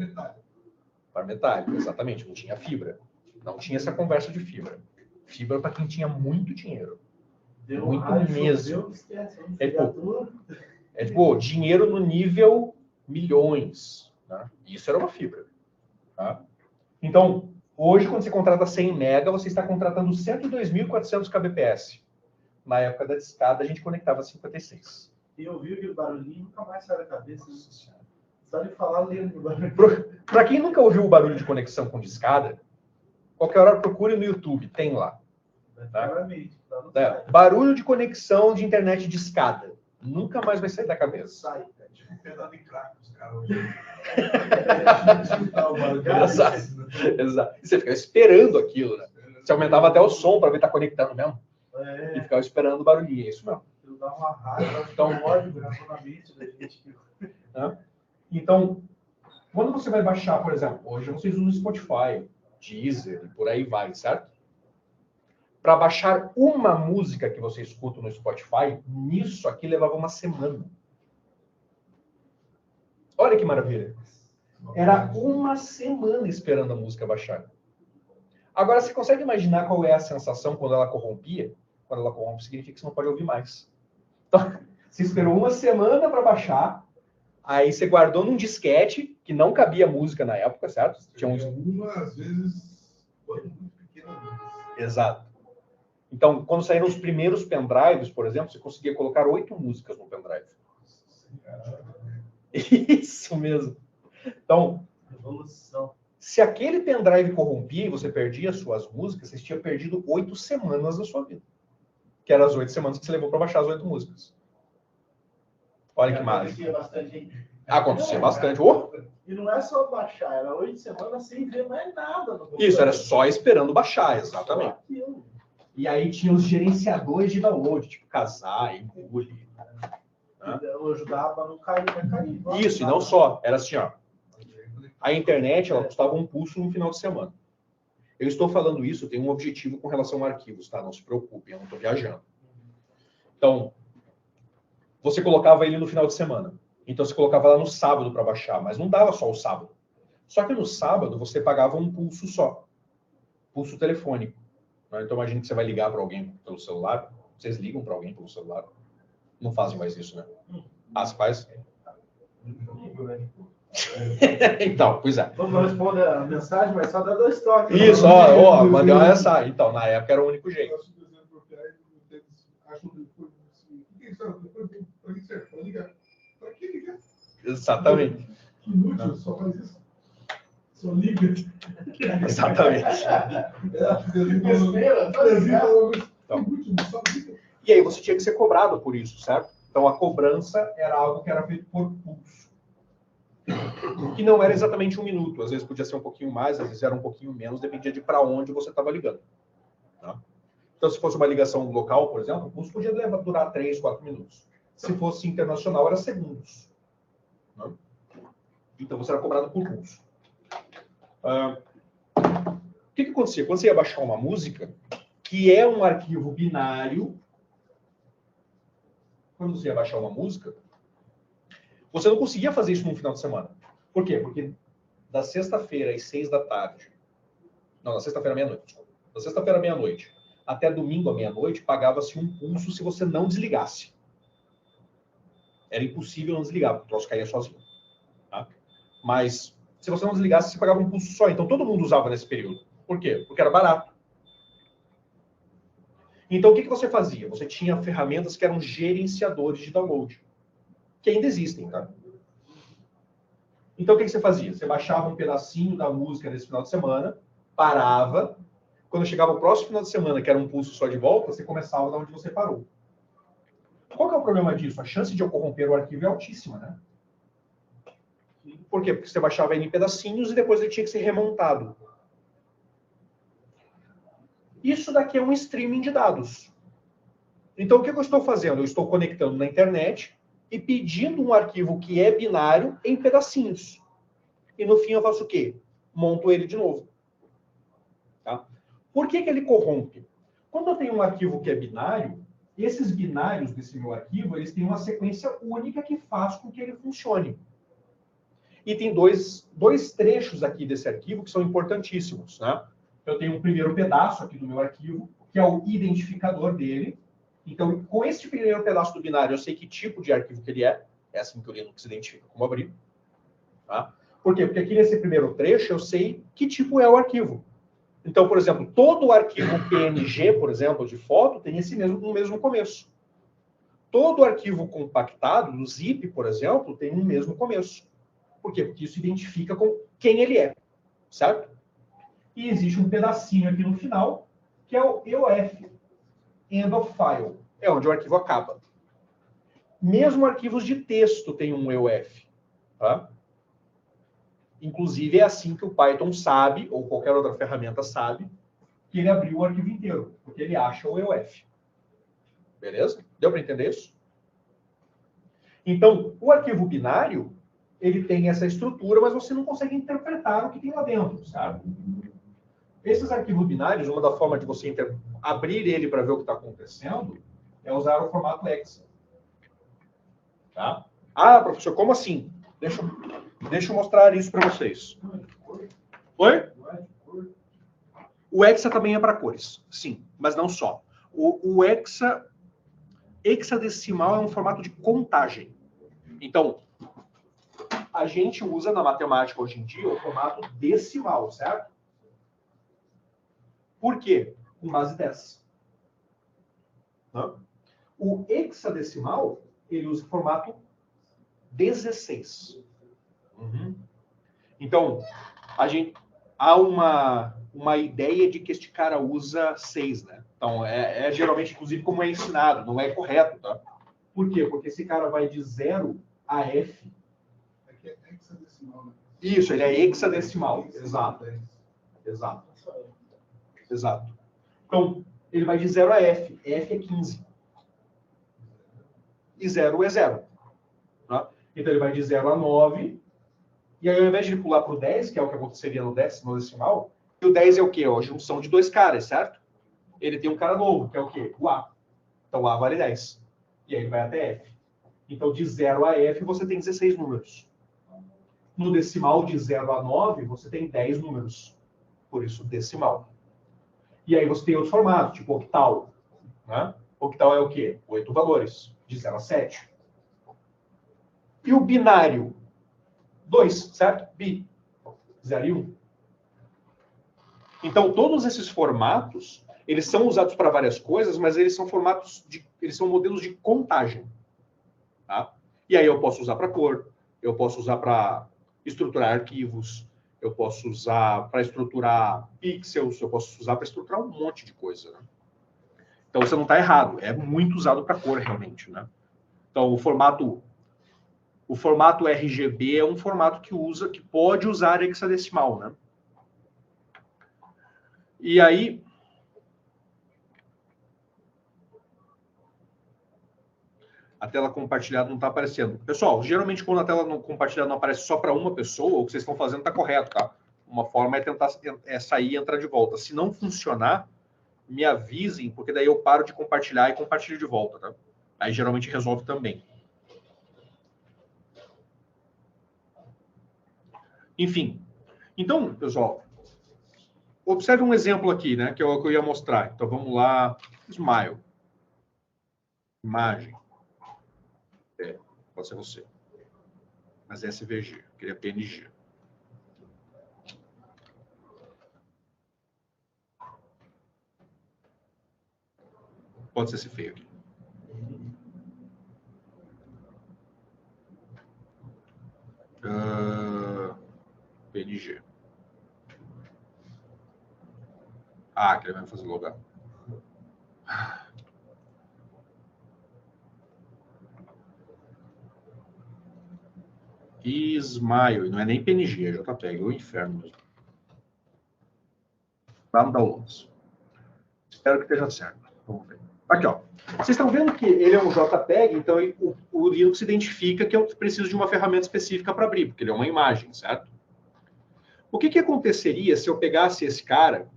metálico, exatamente, não tinha fibra. Não tinha essa conversa de fibra. Fibra para quem tinha muito dinheiro. Muito mesmo. É tipo, dinheiro no nível milhões. Né? Isso era uma fibra. Tá? Então, hoje, quando você contrata 100 mega, você está contratando 102.400 kbps. Na época da discada, a gente conectava 56. E eu vi aquele barulhinho, nunca mais sai da cabeça. Só de falar, lembro do barulho. Para quem nunca ouviu o barulho de conexão com discada, qualquer hora procure no YouTube, tem lá. Tá? Barulho de conexão de internet de escada. Nunca mais vai sair da cabeça. Sai, é tipo um pedaço de crack dos caras hoje. Exato. E você ficava esperando aquilo, né? Você aumentava até o som para ver se tá conectando mesmo. E ficava esperando o barulhinho, é isso mesmo. Dá uma raiva, então, um ódio na mente da gente. Então, quando você vai baixar, por exemplo, hoje vocês usam Spotify, Deezer e por aí vai, certo? Para baixar uma música que você escuta no Spotify, nisso aqui levava uma semana. Olha que maravilha. Era uma semana esperando a música baixar. Agora, você consegue imaginar qual é a sensação quando ela corrompia? Quando ela corrompe, significa que você não pode ouvir mais. Então, você esperou uma semana para baixar, aí você guardou num disquete, que não cabia música na época, certo? Tinha uns... Às vezes, muito pequena. Exato. Então, quando saíram os primeiros pendrives, por exemplo, você conseguia colocar 8 músicas no pendrive. Isso mesmo. Então, Evolução. se aquele pendrive corrompia e você perdia suas músicas, você tinha perdido 8 semanas da sua vida. Que eram as 8 semanas que você levou para baixar as 8 músicas. Olha que maravilha. Acontecia bastante. Oh! E não é só baixar, era 8 semanas sem ver mais nada. No Isso, era só esperando baixar, exatamente. E aí tinha os gerenciadores de download, tipo Kazaa, Engule. Eu ajudava para não cair, Isso, e não só. Era assim, ó. A internet, ela custava um pulso no final de semana. Eu estou falando isso, tem um objetivo com relação a arquivos, tá? Não se preocupe, eu não estou viajando. Então, você colocava ele no final de semana. Então, você colocava lá no sábado para baixar, mas não dava só o sábado. Só que no sábado, você pagava um pulso só. Pulso telefônico. Então, imagine que você vai ligar para alguém pelo celular. Vocês ligam para alguém pelo celular. Não fazem mais isso, né? As pais? Então, pois é. Vamos responder a mensagem, mas só dá 2 toques. Isso, ó, mandei uma mensagem. Então, na época era o único jeito. Para que ligar? Exatamente. Que inútil, só faz isso. Só liga. Exatamente. Então, e aí você tinha que ser cobrado por isso, certo? Então a cobrança era algo que era feito por pulso. Que não era exatamente 1 minuto. Às vezes podia ser um pouquinho mais, às vezes era um pouquinho menos, dependia de para onde você estava ligando. Tá? Então se fosse uma ligação local, por exemplo, o pulso podia durar 3, 4 minutos. Se fosse internacional, era segundos. Né? Então você era cobrado por pulso. O que acontecia? Quando você ia baixar uma música, que é um arquivo binário, quando você ia baixar uma música, você não conseguia fazer isso no final de semana. Por quê? Porque da sexta-feira às 6 da tarde, não, da sexta-feira à meia-noite, desculpa. Da sexta-feira à meia-noite até domingo à meia-noite, pagava-se um pulso se você não desligasse. Era impossível não desligar, porque o troço caía sozinho. Tá? Mas se você não desligasse, você pagava um pulso só. Então todo mundo usava nesse período. Por quê? Porque era barato. Então o que você fazia? Você tinha ferramentas que eram gerenciadores de download. Que ainda existem, tá? Então o que você fazia? Você baixava um pedacinho da música nesse final de semana, parava. Quando chegava o próximo final de semana, que era um pulso só de volta, você começava da onde você parou. Qual que é o problema disso? A chance de eu corromper o arquivo é altíssima, né? Por quê? Porque você baixava ele em pedacinhos e depois ele tinha que ser remontado. Isso daqui é um streaming de dados. Então, o que eu estou fazendo? Eu estou conectando na internet e pedindo um arquivo que é binário em pedacinhos. E no fim eu faço o quê? Monto ele de novo. Tá? Por que ele corrompe? Quando eu tenho um arquivo que é binário, esses binários desse meu arquivo, eles têm uma sequência única que faz com que ele funcione. E tem dois trechos aqui desse arquivo que são importantíssimos. Né? Eu tenho um primeiro pedaço aqui do meu arquivo, que é o identificador dele. Então, com esse primeiro pedaço do binário, eu sei que tipo de arquivo que ele é. É assim que o Linux identifica como abrir. Tá? Por quê? Porque aqui nesse primeiro trecho, eu sei que tipo é o arquivo. Então, por exemplo, todo o arquivo PNG, por exemplo, de foto, tem esse mesmo começo. Todo arquivo compactado, no zip, por exemplo, tem um mesmo começo. Por quê? Porque isso identifica com quem ele é. Certo? E existe um pedacinho aqui no final, que é o EOF, End of File. É onde o arquivo acaba. Mesmo arquivos de texto têm um EOF. Tá? Inclusive, é assim que o Python sabe, ou qualquer outra ferramenta sabe, que ele abriu o arquivo inteiro, porque ele acha o EOF. Beleza? Deu para entender isso? Então, o arquivo binário, ele tem essa estrutura, mas você não consegue interpretar o que tem lá dentro, sabe? Esses arquivos binários, uma da forma de você abrir ele para ver o que está acontecendo, é usar o formato Excel. Tá? Ah, professor, como assim? Deixa eu mostrar isso para vocês. Oi? O hexa também é para cores, sim, mas não só. O hexadecimal é um formato de contagem. Então, a gente usa na matemática hoje em dia o formato decimal, certo? Por quê? Com base 10. O hexadecimal, ele usa o formato 16. Então, há uma ideia de que este cara usa 6, né? Então, geralmente, inclusive, como é ensinado, não é correto, tá? Por quê? Porque esse cara vai de 0 a F. Aqui é hexadecimal, né? Isso, ele é hexadecimal. Exato. Então, ele vai de 0 a F. F é 15. E 0 é 0. Tá? Então, ele vai de 0 a 9. E aí, ao invés de ele pular para o 10, que é o que aconteceria no decimal, o 10 é o quê? A junção de dois caras, certo? Ele tem um cara novo, que é o quê? O A. Então, A vale 10. E aí ele vai até F. Então, de 0 a F, você tem 16 números. No decimal, de 0 a 9, você tem 10 números. Por isso, decimal. E aí você tem outros formatos, tipo octal. Né? Octal é o quê? 8 valores, de 0 a 7. E o binário? 2, certo? Bi. 0 e 1. Então, todos esses formatos, eles são usados para várias coisas, mas eles são eles são modelos de contagem. Tá? E aí eu posso usar para cor, eu posso usar para estruturar arquivos, eu posso usar para estruturar pixels, eu posso usar para estruturar um monte de coisa. Né? Então, você não está errado. É muito usado para cor, realmente. Né? Então, o formato RGB é um formato que pode usar hexadecimal. Né? E aí, a tela compartilhada não está aparecendo. Pessoal, geralmente quando a tela compartilhada não aparece só para uma pessoa, o que vocês estão fazendo está correto, tá? Uma forma é tentar sair e entrar de volta. Se não funcionar, me avisem, porque daí eu paro de compartilhar e compartilho de volta, tá? Aí geralmente resolve também. Enfim. Então, pessoal, observe um exemplo aqui, né? Que é o que eu ia mostrar. Então, vamos lá. Smile. Imagem. Pode ser você. Mas é SVG. Eu queria PNG. Pode ser esse feio aqui. PNG. Ah, que ele vai fazer logar. Smile. Não é nem PNG, é JPEG. É o inferno mesmo. Lá no downloads. Espero que esteja certo. Vamos ver. Aqui, ó. Vocês estão vendo que ele é um JPEG, então o Linux identifica que eu preciso de uma ferramenta específica para abrir, porque ele é uma imagem, certo? O que aconteceria se eu pegasse esse cara,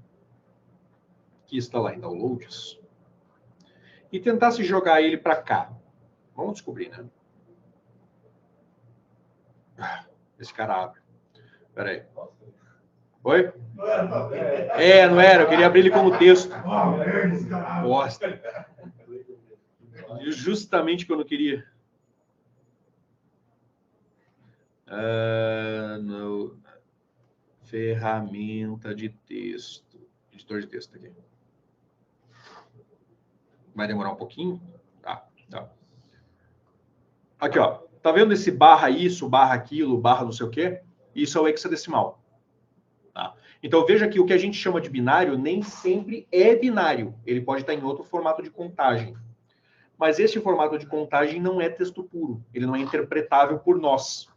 que está lá em downloads, e tentasse jogar ele para cá? Vamos descobrir, né? Esse cara abre. Espera aí. Oi? Não era. Eu queria abrir ele como texto. Bosta. Justamente que eu não queria. No... Ferramenta de texto. Editor de texto aqui. Vai demorar um pouquinho? Tá. Aqui, ó. Tá vendo esse barra isso, barra aquilo, barra não sei o quê? Isso é o hexadecimal. Tá? Então, veja que o que a gente chama de binário nem sempre é binário. Ele pode estar em outro formato de contagem. Mas esse formato de contagem não é texto puro. Ele não é interpretável por nós.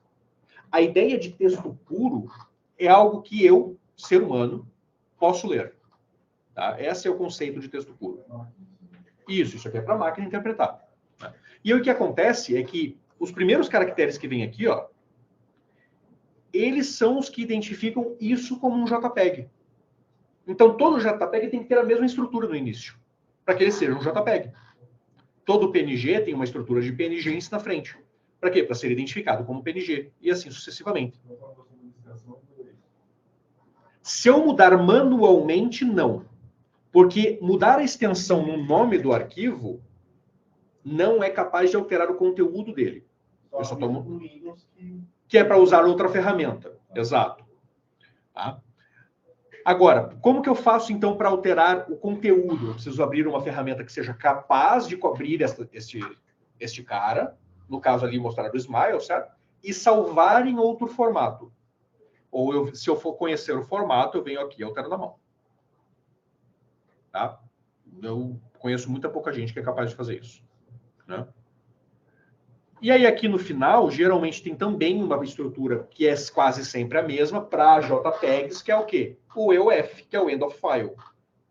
A ideia de texto puro é algo que eu, ser humano, posso ler. Tá? Esse é o conceito de texto puro. Isso aqui é para a máquina interpretar. Tá? E aí, o que acontece é que os primeiros caracteres que vêm aqui, ó, eles são os que identificam isso como um JPEG. Então, todo JPEG tem que ter a mesma estrutura no início, para que ele seja um JPEG. Todo PNG tem uma estrutura de PNG na frente. Para quê? Para ser identificado como PNG. E assim sucessivamente. Se eu mudar manualmente, não. Porque mudar a extensão no nome do arquivo não é capaz de alterar o conteúdo dele. Eu só tomo... no Windows que é para usar outra ferramenta. Exato. Tá? Agora, como que eu faço, então, para alterar o conteúdo? Eu preciso abrir uma ferramenta que seja capaz de cobrir este cara, no caso ali, mostrar do Smile, certo? E salvar em outro formato. Ou, se eu for conhecer o formato, eu venho aqui e altero na mão. Tá? Eu conheço muita pouca gente que é capaz de fazer isso. Né? E aí, aqui no final, geralmente tem também uma estrutura que é quase sempre a mesma para JPEGs, que é o quê? O EOF, que é o End of File,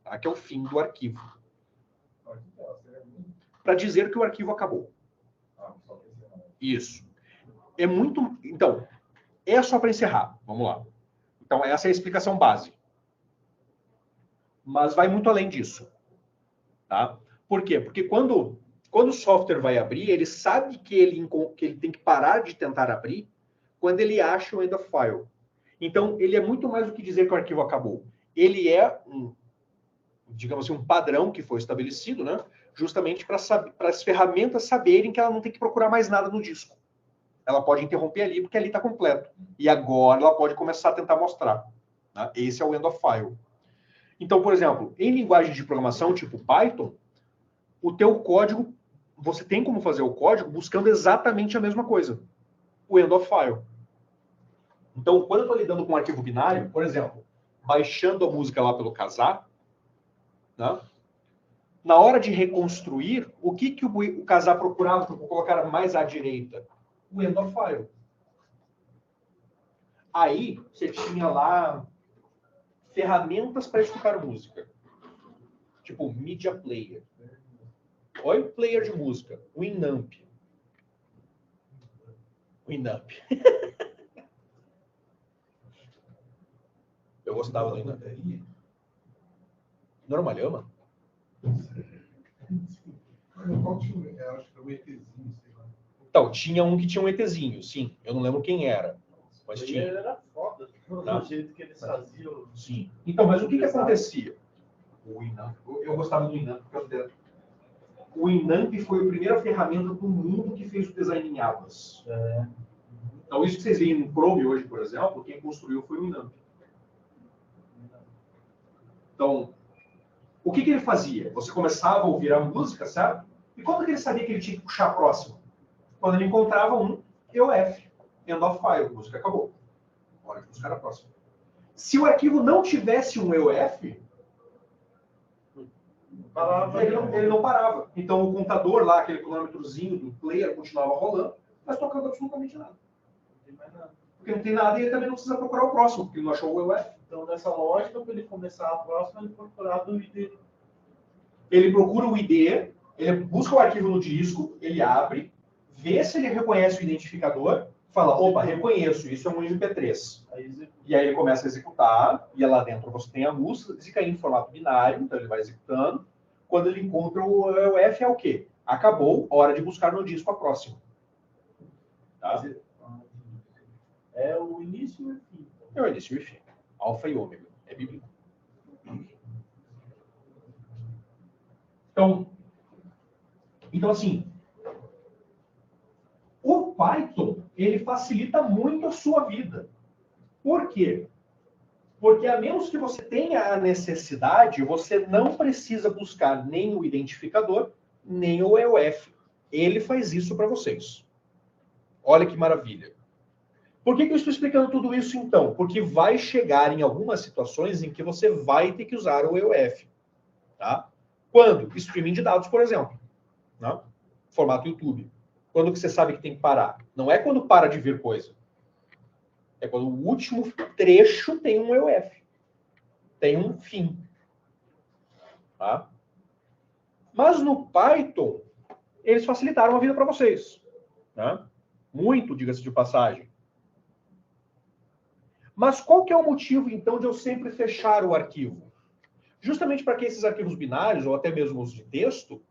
tá? Que é o fim do arquivo. Para dizer que o arquivo acabou. Isso. É muito... Então, é só para encerrar. Vamos lá. Então, essa é a explicação base. Mas vai muito além disso. Tá? Por quê? Porque quando o software vai abrir, ele sabe que ele tem que parar de tentar abrir quando ele acha o end of file. Então, ele é muito mais do que dizer que o arquivo acabou. Ele é digamos assim, um padrão que foi estabelecido, né? Justamente para as ferramentas saberem que ela não tem que procurar mais nada no disco. Ela pode interromper ali, porque ali está completo. E agora ela pode começar a tentar mostrar. Né? Esse é o end of file. Então, por exemplo, em linguagem de programação tipo Python, o teu código, você tem como fazer o código buscando exatamente a mesma coisa. O end of file. Então, quando eu estou lidando com um arquivo binário, por exemplo, baixando a música lá pelo Kazaa, né? Na hora de reconstruir, o que o Kazaa procurava, vou colocar mais à direita? O end of file. Aí, você tinha lá ferramentas para escutar música. Tipo, Media Player. Oi? Player de música. Winamp. Winamp. Eu gostava do Winamp. Normalhama? Qual tinha? Eu acho que era o ETzinho, sei lá. Então, tinha um que tinha um ETzinho, sim. Eu não lembro quem era. Mas tinha. Ele era foda. Tá. Do jeito que eles faziam. Sim. Então, mas o que acontecia? O Winamp. Eu gostava do Winamp porque o Winamp foi a primeira ferramenta do mundo que fez o design em abas. Então, isso que vocês veem no Chrome hoje, por exemplo, quem construiu foi o Winamp. Então, o que ele fazia? Você começava a ouvir a música, certo? E quando que ele sabia que ele tinha que puxar a próxima? Quando ele encontrava um EOF, End of File, a música acabou. Hora de buscar a próxima. Se o arquivo não tivesse um EOF, ele não parava. Então o contador lá, aquele cronômetrozinho do player, continuava rolando, mas tocando absolutamente nada. Não tem mais nada. Porque não tem nada e ele também não precisa procurar o próximo, porque ele não achou o EOF. Então, nessa lógica, para ele começar a próxima, ele procurava o ID. Ele procura o ID, ele busca o arquivo no disco, ele abre, vê se ele reconhece o identificador, fala, opa, reconheço, isso é um MP3. E aí ele começa a executar, e lá dentro você tem a música em formato binário, então ele vai executando. Quando ele encontra o EOF, é o quê? Acabou, hora de buscar no disco a próxima. Tá? É o início e o fim. É o início e o fim. Alfa e ômega. É bíblico. Então assim, o Python, ele facilita muito a sua vida. Por quê? Porque a menos que você tenha a necessidade, você não precisa buscar nem o identificador, nem o EOF. Ele faz isso para vocês. Olha que maravilha. Por que eu estou explicando tudo isso, então? Porque vai chegar em algumas situações em que você vai ter que usar o EOF. Tá? Quando? Streaming de dados, por exemplo. Né? Formato YouTube. Quando que você sabe que tem que parar? Não é quando para de vir coisa. É quando o último trecho tem um EOF. Tem um fim. Tá? Mas no Python, eles facilitaram a vida para vocês. Né? Muito, diga-se de passagem. Mas qual que é o motivo, então, de eu sempre fechar o arquivo? Justamente para que esses arquivos binários, ou até mesmo os de texto,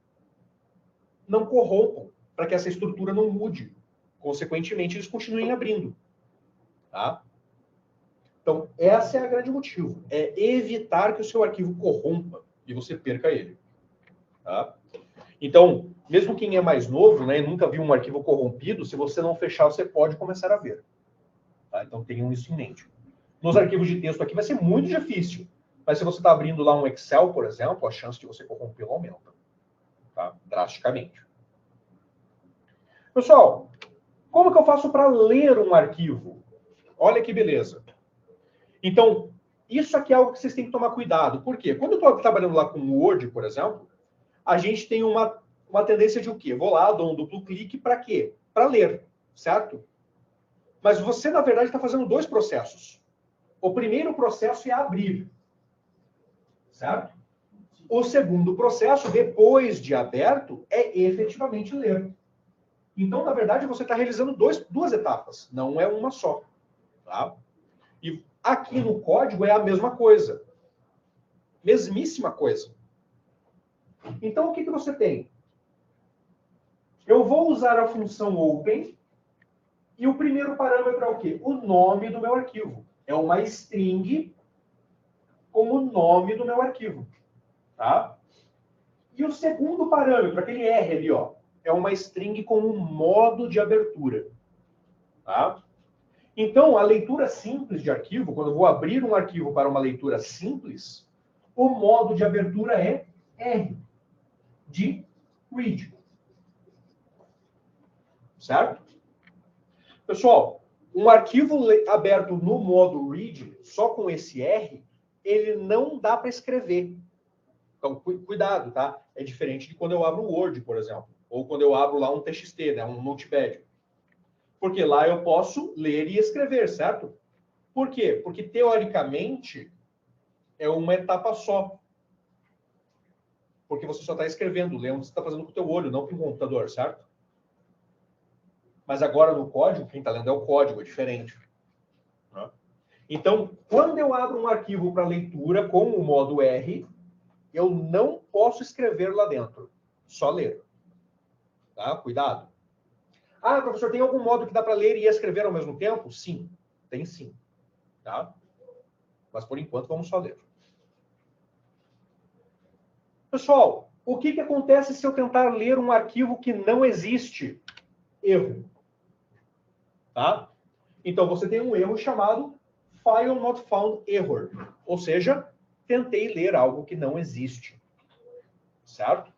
não corrompam, para que essa estrutura não mude. Consequentemente, eles continuem abrindo. Tá? Então, esse é o grande motivo. É evitar que o seu arquivo corrompa e você perca ele. Tá? Então, mesmo quem é mais novo, né, e nunca viu um arquivo corrompido, se você não fechar, você pode começar a ver. Tá? Então, tenham isso em mente. Nos arquivos de texto aqui vai ser muito difícil. Mas se você está abrindo lá um Excel, por exemplo, a chance de você corrompê-lo aumenta. Tá? Drasticamente. Pessoal, como que eu faço para ler um arquivo? Olha que beleza. Então, isso aqui é algo que vocês têm que tomar cuidado. Por quê? Quando eu estou trabalhando lá com o Word, por exemplo, a gente tem uma tendência de o quê? Vou lá, dou um duplo clique, para quê? Para ler, certo? Mas você, na verdade, está fazendo dois processos. O primeiro processo é abrir, certo? O segundo processo, depois de aberto, é efetivamente ler. Então, na verdade, você está realizando duas etapas, não é uma só. Tá? E aqui no código é a mesma coisa. Mesmíssima coisa. Então, o que você tem? Eu vou usar a função open e o primeiro parâmetro é o quê? O nome do meu arquivo. É uma string com o nome do meu arquivo. Tá? E o segundo parâmetro, aquele R ali, ó, é uma string com o modo de abertura. Tá? Então, a leitura simples de arquivo, quando eu vou abrir um arquivo para uma leitura simples, o modo de abertura é R, de read. Certo? Pessoal, um arquivo aberto no modo read, só com esse R, ele não dá para escrever. Então, cuidado, tá? É diferente de quando eu abro o Word, por exemplo. Ou quando eu abro lá um TXT, né? Um Notepad. Porque lá eu posso ler e escrever, certo? Por quê? Porque, teoricamente, é uma etapa só. Porque você só está escrevendo, lendo, você está fazendo com o teu olho, não com o computador, certo? Mas agora no código, quem está lendo é o código, é diferente. Né? Então, quando eu abro um arquivo para leitura com o modo R, eu não posso escrever lá dentro, só ler. Tá? Cuidado. Ah, professor, tem algum modo que dá para ler e escrever ao mesmo tempo? Sim, tem sim. Tá? Mas por enquanto vamos só ler. Pessoal, o que acontece se eu tentar ler um arquivo que não existe? Erro. Tá? Então você tem um erro chamado File Not Found Error. Ou seja, tentei ler algo que não existe. Certo?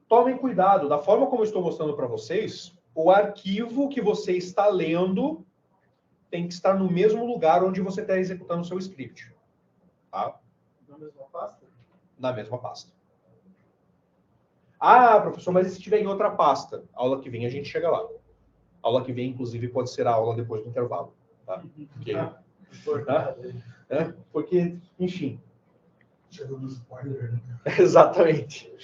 Tomem cuidado, da forma como eu estou mostrando para vocês, o arquivo que você está lendo tem que estar no mesmo lugar onde você está executando o seu script. Tá? Na mesma pasta? Na mesma pasta. Ah, professor, mas e se estiver em outra pasta? Aula que vem a gente chega lá. Aula que vem, inclusive, pode ser a aula depois do intervalo. Tá? Porque, enfim. Chegou no spoiler, né? Exatamente.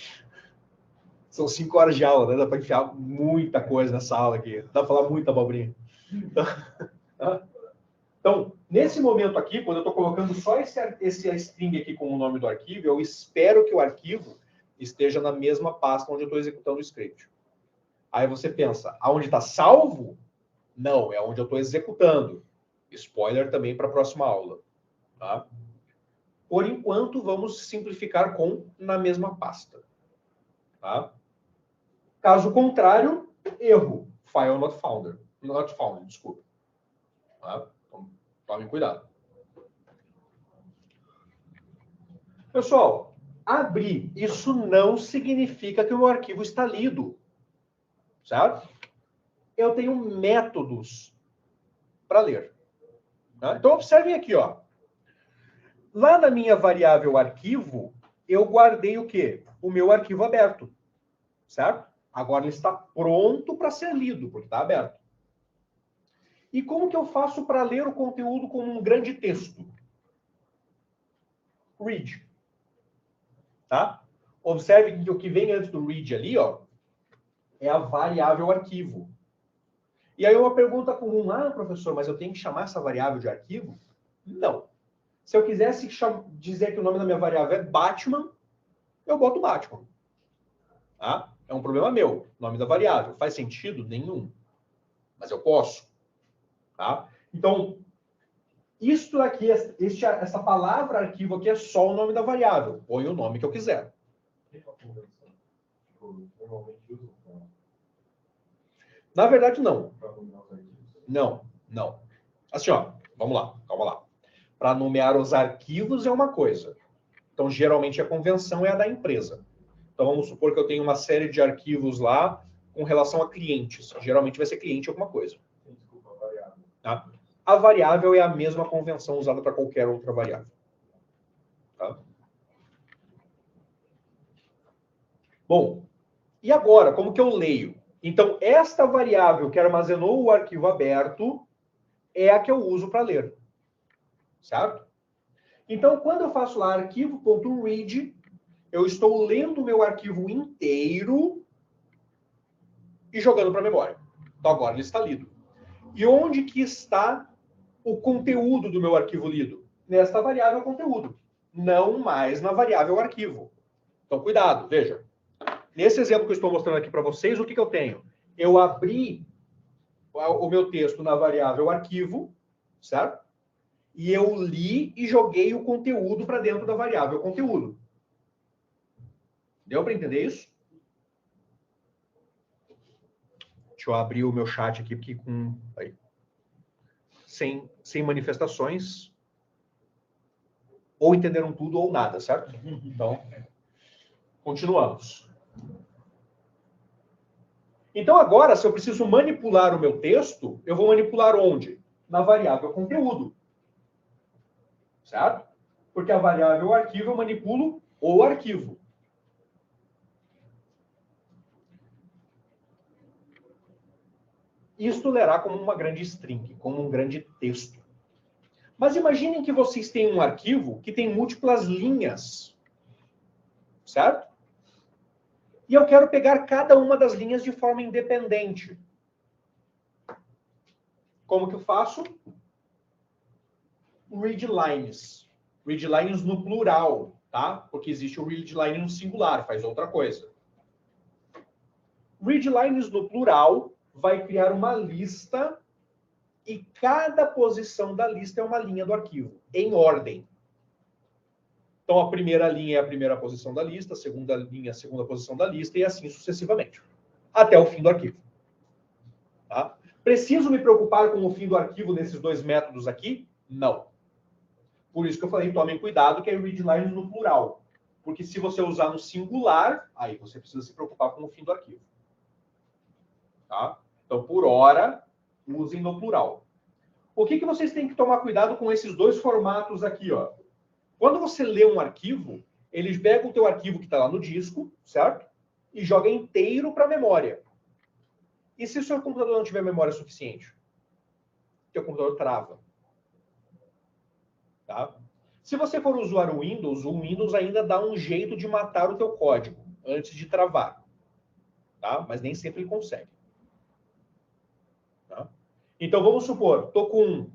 São 5 horas de aula, né? Dá para enfiar muita coisa nessa aula aqui. Dá para falar muita abobrinha. Então, nesse momento aqui, quando eu estou colocando só esse string aqui com o nome do arquivo, eu espero que o arquivo esteja na mesma pasta onde eu estou executando o script. Aí você pensa, aonde está salvo? Não, é onde eu estou executando. Spoiler também para a próxima aula. Tá? Por enquanto, vamos simplificar com na mesma pasta. Tá? Caso contrário, erro. File not found. Not found, desculpa. Tá? Então, tomem cuidado. Pessoal, abrir, isso não significa que o meu arquivo está lido. Certo? Eu tenho métodos para ler. Tá? Então, observem aqui, ó. Lá na minha variável arquivo, eu guardei o quê? O meu arquivo aberto. Certo? Agora ele está pronto para ser lido, porque está aberto. E como que eu faço para ler o conteúdo como um grande texto? Read. Tá? Observe que o que vem antes do read ali, ó, é a variável arquivo. E aí uma pergunta comum, professor, mas eu tenho que chamar essa variável de arquivo? Não. Se eu quisesse dizer que o nome da minha variável é Batman, eu boto Batman. Tá? É um problema meu, nome da variável. Faz sentido? Nenhum. Mas eu posso. Tá? Então, isto aqui, essa palavra arquivo aqui é só o nome da variável. Põe o nome que eu quiser. Na verdade, não. Não, não. Assim, ó, vamos lá, calma lá. Para nomear os arquivos é uma coisa. Então, geralmente, a convenção é a da empresa. Então, vamos supor que eu tenho uma série de arquivos lá com relação a clientes. Geralmente vai ser cliente alguma coisa. Desculpa, variável. Tá? A variável é a mesma convenção usada para qualquer outra variável. Tá? Bom, e agora, como que eu leio? Então, esta variável que armazenou o arquivo aberto é a que eu uso para ler. Certo? Então, quando eu faço lá arquivo.read, eu estou lendo o meu arquivo inteiro e jogando para a memória. Então, agora ele está lido. E onde que está o conteúdo do meu arquivo lido? Nesta variável conteúdo, não mais na variável arquivo. Então, cuidado, veja. Nesse exemplo que eu estou mostrando aqui para vocês, o que eu tenho? Eu abri o meu texto na variável arquivo, certo? E eu li e joguei o conteúdo para dentro da variável conteúdo. Deu para entender isso? Deixa eu abrir o meu chat aqui, porque aí. Sem manifestações. Ou entenderam tudo ou nada, certo? Então, continuamos. Então, agora, se eu preciso manipular o meu texto, eu vou manipular onde? Na variável conteúdo. Certo? Porque a variável arquivo eu manipulo o arquivo. Isto lerá como uma grande string, como um grande texto. Mas imaginem que vocês têm um arquivo que tem múltiplas linhas. Certo? E eu quero pegar cada uma das linhas de forma independente. Como que eu faço? Readlines. Readlines no plural, tá? Porque existe o readline no singular, faz outra coisa. Readlines no plural vai criar uma lista e cada posição da lista é uma linha do arquivo, em ordem. Então, a primeira linha é a primeira posição da lista, a segunda linha é a segunda posição da lista, e assim sucessivamente, até o fim do arquivo. Tá? Preciso me preocupar com o fim do arquivo nesses dois métodos aqui? Não. Por isso que eu falei, tomem cuidado, que é readlines no plural. Porque se você usar no singular, aí você precisa se preocupar com o fim do arquivo. Tá? Então, por hora, usem no plural. O que vocês têm que tomar cuidado com esses dois formatos aqui, ó? Quando você lê um arquivo, eles pegam o teu arquivo que está lá no disco, certo? E joga inteiro para a memória. E se o seu computador não tiver memória suficiente? O teu computador trava. Tá? Se você for usuário Windows, o Windows ainda dá um jeito de matar o teu código antes de travar. Tá? Mas nem sempre ele consegue. Tá? Então, vamos supor, estou com...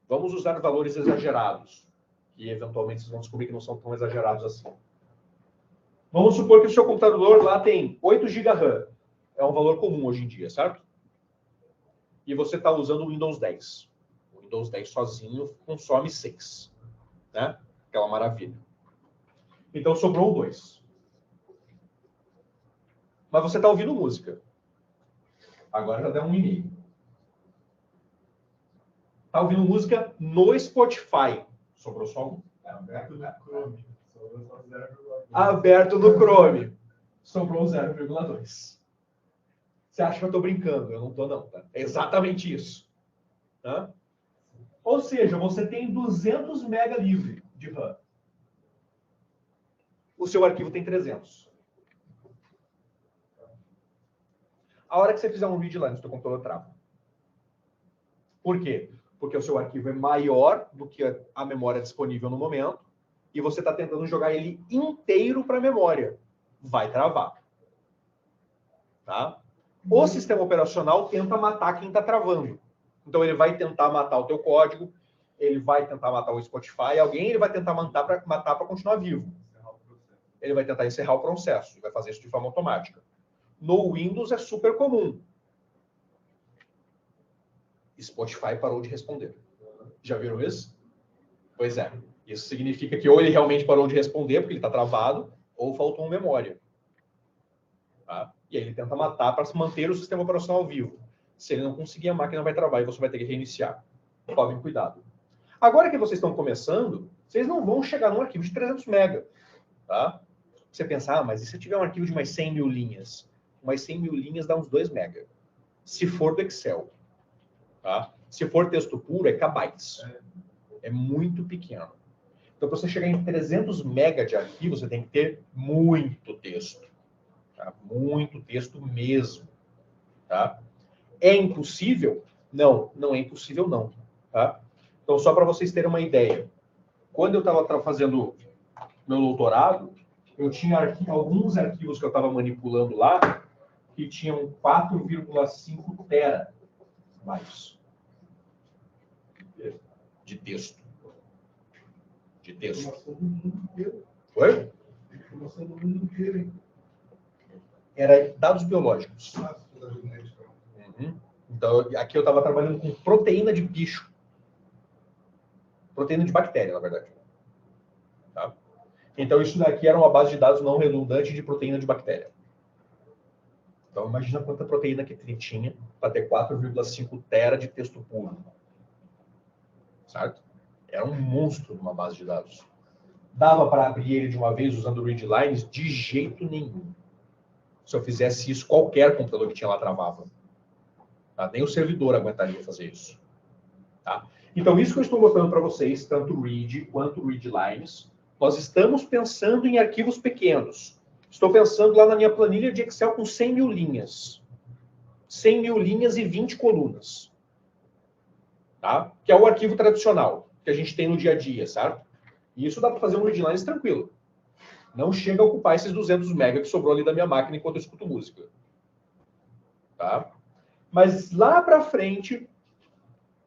Vamos usar valores exagerados. E eventualmente vocês vão descobrir que não são tão exagerados assim. Vamos supor que o seu computador lá tem 8 GB RAM. É um valor comum hoje em dia, certo? E você está usando o Windows 10. O Windows 10 sozinho consome 6. Né? Aquela maravilha. Então sobrou 2. Mas você está ouvindo música. Agora já deu 1,5. Está ouvindo música no Spotify. Sobrou só 1. Aberto no Chrome. Sobrou só 0,2. Aberto no Chrome. Sobrou 0,2. Você acha que eu estou brincando? Eu não estou, não. Tá? É exatamente isso. Tá? Ou seja, você tem 200 MB livre de RAM. O seu arquivo tem 300. A hora que você fizer um readline no seu computador trava. Por quê? Porque o seu arquivo é maior do que a memória disponível no momento e você está tentando jogar ele inteiro para a memória. Vai travar. Tá? O sistema operacional tenta matar quem está travando. Então, ele vai tentar matar o teu código, ele vai tentar matar o Spotify, alguém ele vai tentar matar para continuar vivo. Ele vai tentar encerrar o processo, ele vai fazer isso de forma automática. No Windows é super comum. Spotify parou de responder. Já viram isso? Pois é. Isso significa que ou ele realmente parou de responder, porque ele está travado, ou faltou memória. Tá? E aí ele tenta matar para manter o sistema operacional vivo. Se ele não conseguir, a máquina vai travar e você vai ter que reiniciar. Tomem cuidado. Agora que vocês estão começando, vocês não vão chegar num arquivo de 300 MB. Tá? Você pensa, mas e se eu tiver um arquivo de mais 100 mil linhas? Mais 100 mil linhas dá uns 2 MB. Se for do Excel. Tá? Se for texto puro, é kbytes. É muito pequeno. Então, para você chegar em 300 MB de arquivo, você tem que ter muito texto. Tá? Muito texto mesmo. Tá? É impossível? Não, não é impossível não. Tá? Então, só para vocês terem uma ideia. Quando eu estava fazendo meu doutorado, eu tinha alguns arquivos que eu estava manipulando lá que tinham 4,5 tera mais de texto. De texto. Informação do mundo inteiro. Oi? Informação do mundo inteiro, hein? Era dados biológicos. Da genética. Uhum. Então, aqui eu estava trabalhando com proteína de bicho. Proteína de bactéria, na verdade. Tá? Então, isso daqui era uma base de dados não redundante de proteína de bactéria. Então, imagina quanta proteína que ele tinha para ter 4,5 tera de texto puro. Certo? Era um monstro de uma base de dados. Dava para abrir ele de uma vez usando readlines? De jeito nenhum. Se eu fizesse isso, qualquer computador que tinha lá travava. Tá? Nem o servidor aguentaria fazer isso. Tá? Então, isso que eu estou mostrando para vocês, tanto read quanto readlines, nós estamos pensando em arquivos pequenos. Estou pensando lá na minha planilha de Excel com 100 mil linhas. 100 mil linhas e 20 colunas. Tá? Que é o arquivo tradicional que a gente tem no dia a dia, certo? E isso dá para fazer um readlines tranquilo. Não chega a ocupar esses 200 MB que sobrou ali da minha máquina enquanto eu escuto música. Tá? Mas lá para frente,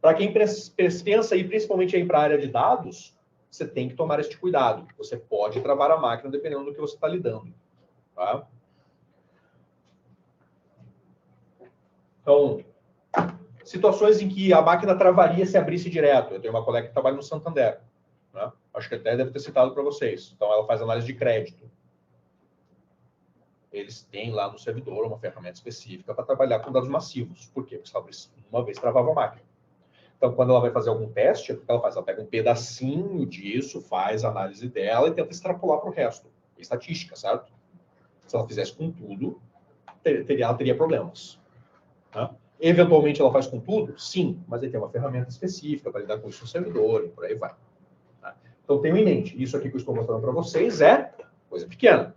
para quem pensa aí, principalmente aí para a área de dados, você tem que tomar este cuidado. Você pode travar a máquina dependendo do que você está lidando. Tá? Então, situações em que a máquina travaria se abrisse direto. Eu tenho uma colega que trabalha no Santander. Né? Acho que até deve ter citado para vocês. Então, ela faz análise de crédito. Eles têm lá no servidor uma ferramenta específica para trabalhar com dados massivos. Por quê? Porque uma vez travava a máquina. Então, quando ela vai fazer algum teste, o que ela faz? Ela pega um pedacinho disso, faz a análise dela e tenta extrapolar para o resto. É estatística, certo? Se ela fizesse com tudo, ela teria problemas. Tá? Eventualmente, ela faz com tudo? Sim, mas aí tem uma ferramenta específica para lidar com isso no servidor e por aí vai. Tá? Então, tenham em mente, isso aqui que eu estou mostrando para vocês é coisa pequena,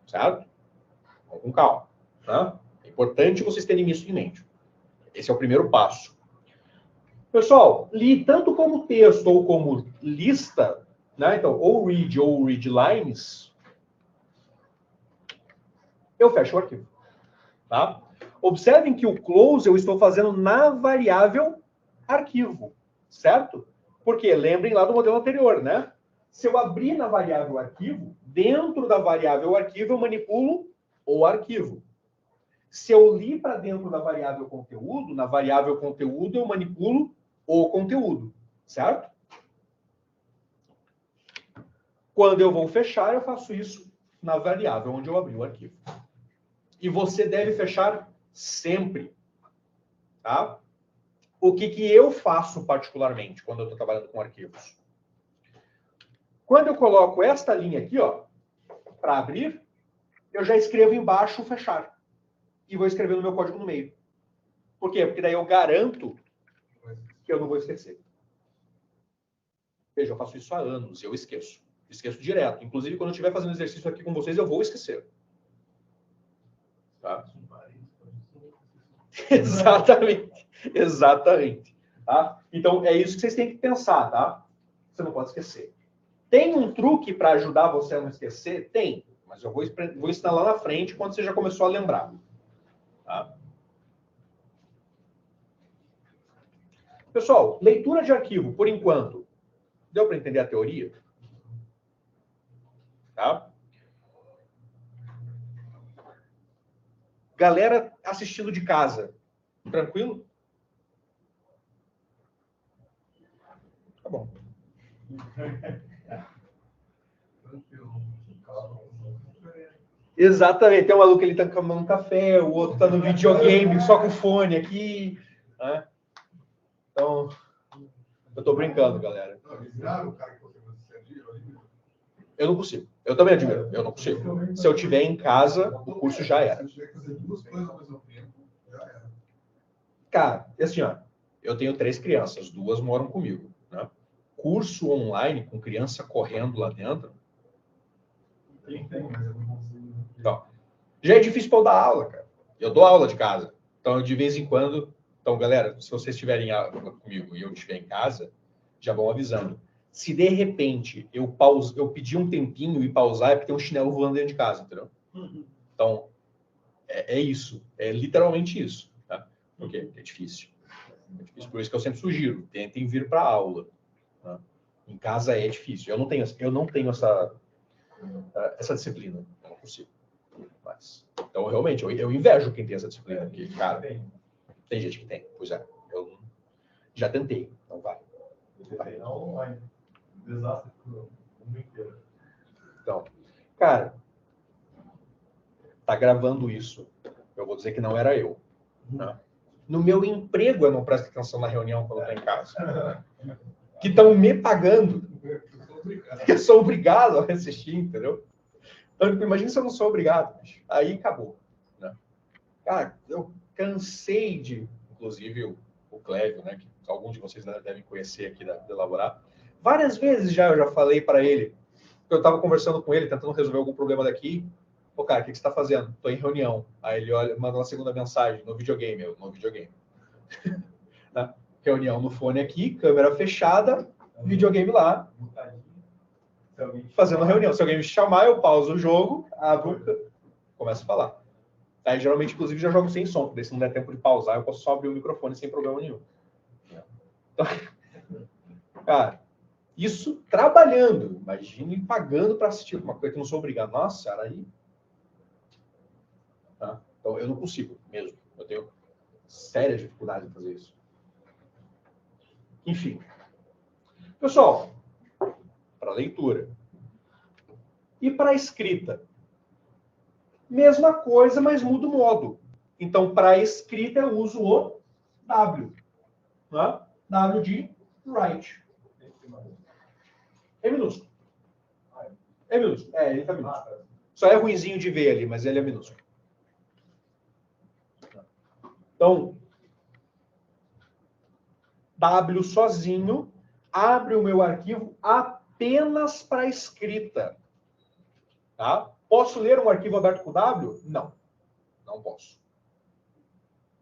certo? Vamos com calma. Tá? É importante vocês terem isso em mente. Esse é o primeiro passo. Pessoal, li tanto como texto ou como lista, né? Então, ou read ou readlines, eu fecho o arquivo. Tá? Observem que o close eu estou fazendo na variável arquivo, certo? Porque lembrem lá do modelo anterior, né? Se eu abrir na variável arquivo, dentro da variável arquivo eu manipulo o arquivo. Se eu li para dentro da variável conteúdo, na variável conteúdo eu manipulo o conteúdo, certo? Quando eu vou fechar, eu faço isso na variável onde eu abri o arquivo. E você deve fechar sempre, tá? O que eu faço particularmente quando eu estou trabalhando com arquivos? Quando eu coloco esta linha aqui, ó, para abrir, eu já escrevo embaixo o fechar. E vou escrever no meu código no meio. Por quê? Porque daí eu garanto que eu não vou esquecer. Veja, eu faço isso há anos e eu esqueço. Esqueço direto. Inclusive, quando eu estiver fazendo exercício aqui com vocês, eu vou esquecer. Tá? Exatamente. Exatamente. Tá? Então, é isso que vocês têm que pensar, tá? Você não pode esquecer. Tem um truque para ajudar você a não esquecer? Tem. Mas eu vou ensinar lá na frente quando você já começou a lembrar. Tá? Pessoal, leitura de arquivo, por enquanto. Deu para entender a teoria? Tá? Galera assistindo de casa, tranquilo? Tá bom. Exatamente. Tem um maluco que ele tá tomando um café, o outro tá no videogame só com fone aqui. Né? Então, eu tô brincando, galera. Eu não consigo. Eu também admiro. Eu não consigo. Se eu tiver em casa, o curso já era. Cara, assim, ó, eu tenho 3 crianças, 2 moram comigo. Né? Curso online com criança correndo lá dentro. Então, já é difícil para eu dar aula, cara. Eu dou aula de casa. Então, de vez em quando... Então, galera, se vocês estiverem comigo e eu estiver em casa, já vão avisando. Se de repente eu pedir um tempinho e pausar, é porque tem um chinelo voando dentro de casa, entendeu? Então, é isso. É literalmente isso. Tá? Porque é difícil. É difícil. Por isso que eu sempre sugiro. Tentem vir para a aula. Tá? Em casa é difícil. Eu não tenho essa disciplina. Eu não consigo. Mas, então, realmente, eu invejo quem tem essa disciplina. Porque, cara, tem gente que tem. Pois é. Eu já tentei. Não vai. Vai. Desastre pro mundo inteiro. Então, cara, tá gravando isso. Eu vou dizer que não era eu. Né? No meu emprego, eu não presto atenção na reunião quando eu tô em casa. Que estão me pagando. Que eu sou obrigado a assistir, entendeu? Então, imagina se eu não sou obrigado. Aí acabou. Né? Cara, eu cansei de... Inclusive, o Clévio, né, que alguns de vocês devem conhecer aqui da Elaborar. Várias vezes eu já falei para ele, eu estava conversando com ele, tentando resolver algum problema daqui. Pô, cara, o que você está fazendo? Estou em reunião. Aí ele olha, manda uma segunda mensagem, no videogame. No videogame. Né? Reunião no fone aqui, câmera fechada, videogame lá. Fazendo reunião. Se alguém me chamar, eu pauso o jogo, abro, começo a falar. Aí, geralmente, inclusive, já jogo sem som, porque se não der tempo de pausar, eu posso só abrir o microfone sem problema nenhum. Então, cara, isso trabalhando. Imagine pagando para assistir uma coisa que eu não sou obrigado. Nossa, era aí. Tá? Então, eu não consigo mesmo. Eu tenho séria dificuldade em fazer isso. Enfim. Pessoal, para leitura. E para escrita. Mesma coisa, mas muda o modo. Então, para escrita, eu uso o W. Né? W de write. É minúsculo. É minúsculo. É, ele tá minúsculo. Só é ruinzinho de ver ali, mas ele é minúsculo. Então, W sozinho abre o meu arquivo apenas para escrita. Tá? Posso ler um arquivo aberto com W? Não. Não posso.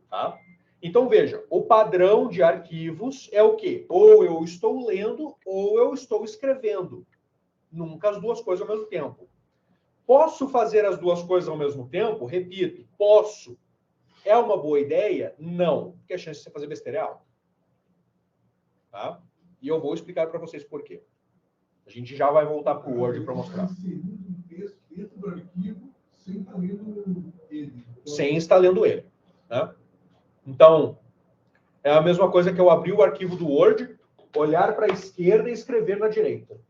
Tá? Então, veja, o padrão de arquivos é o quê? Ou eu estou lendo ou eu estou escrevendo. Nunca as duas coisas ao mesmo tempo. Posso fazer as duas coisas ao mesmo tempo? Repito, posso. É uma boa ideia? Não. Porque a chance de você fazer besteira é alta. Tá? E eu vou explicar para vocês por quê. A gente já vai voltar para o Word para mostrar. Dentro do arquivo, sem estar lendo ele. Sem estar lendo ele. Né? Então, é a mesma coisa que eu abrir o arquivo do Word, olhar para a esquerda e escrever na direita.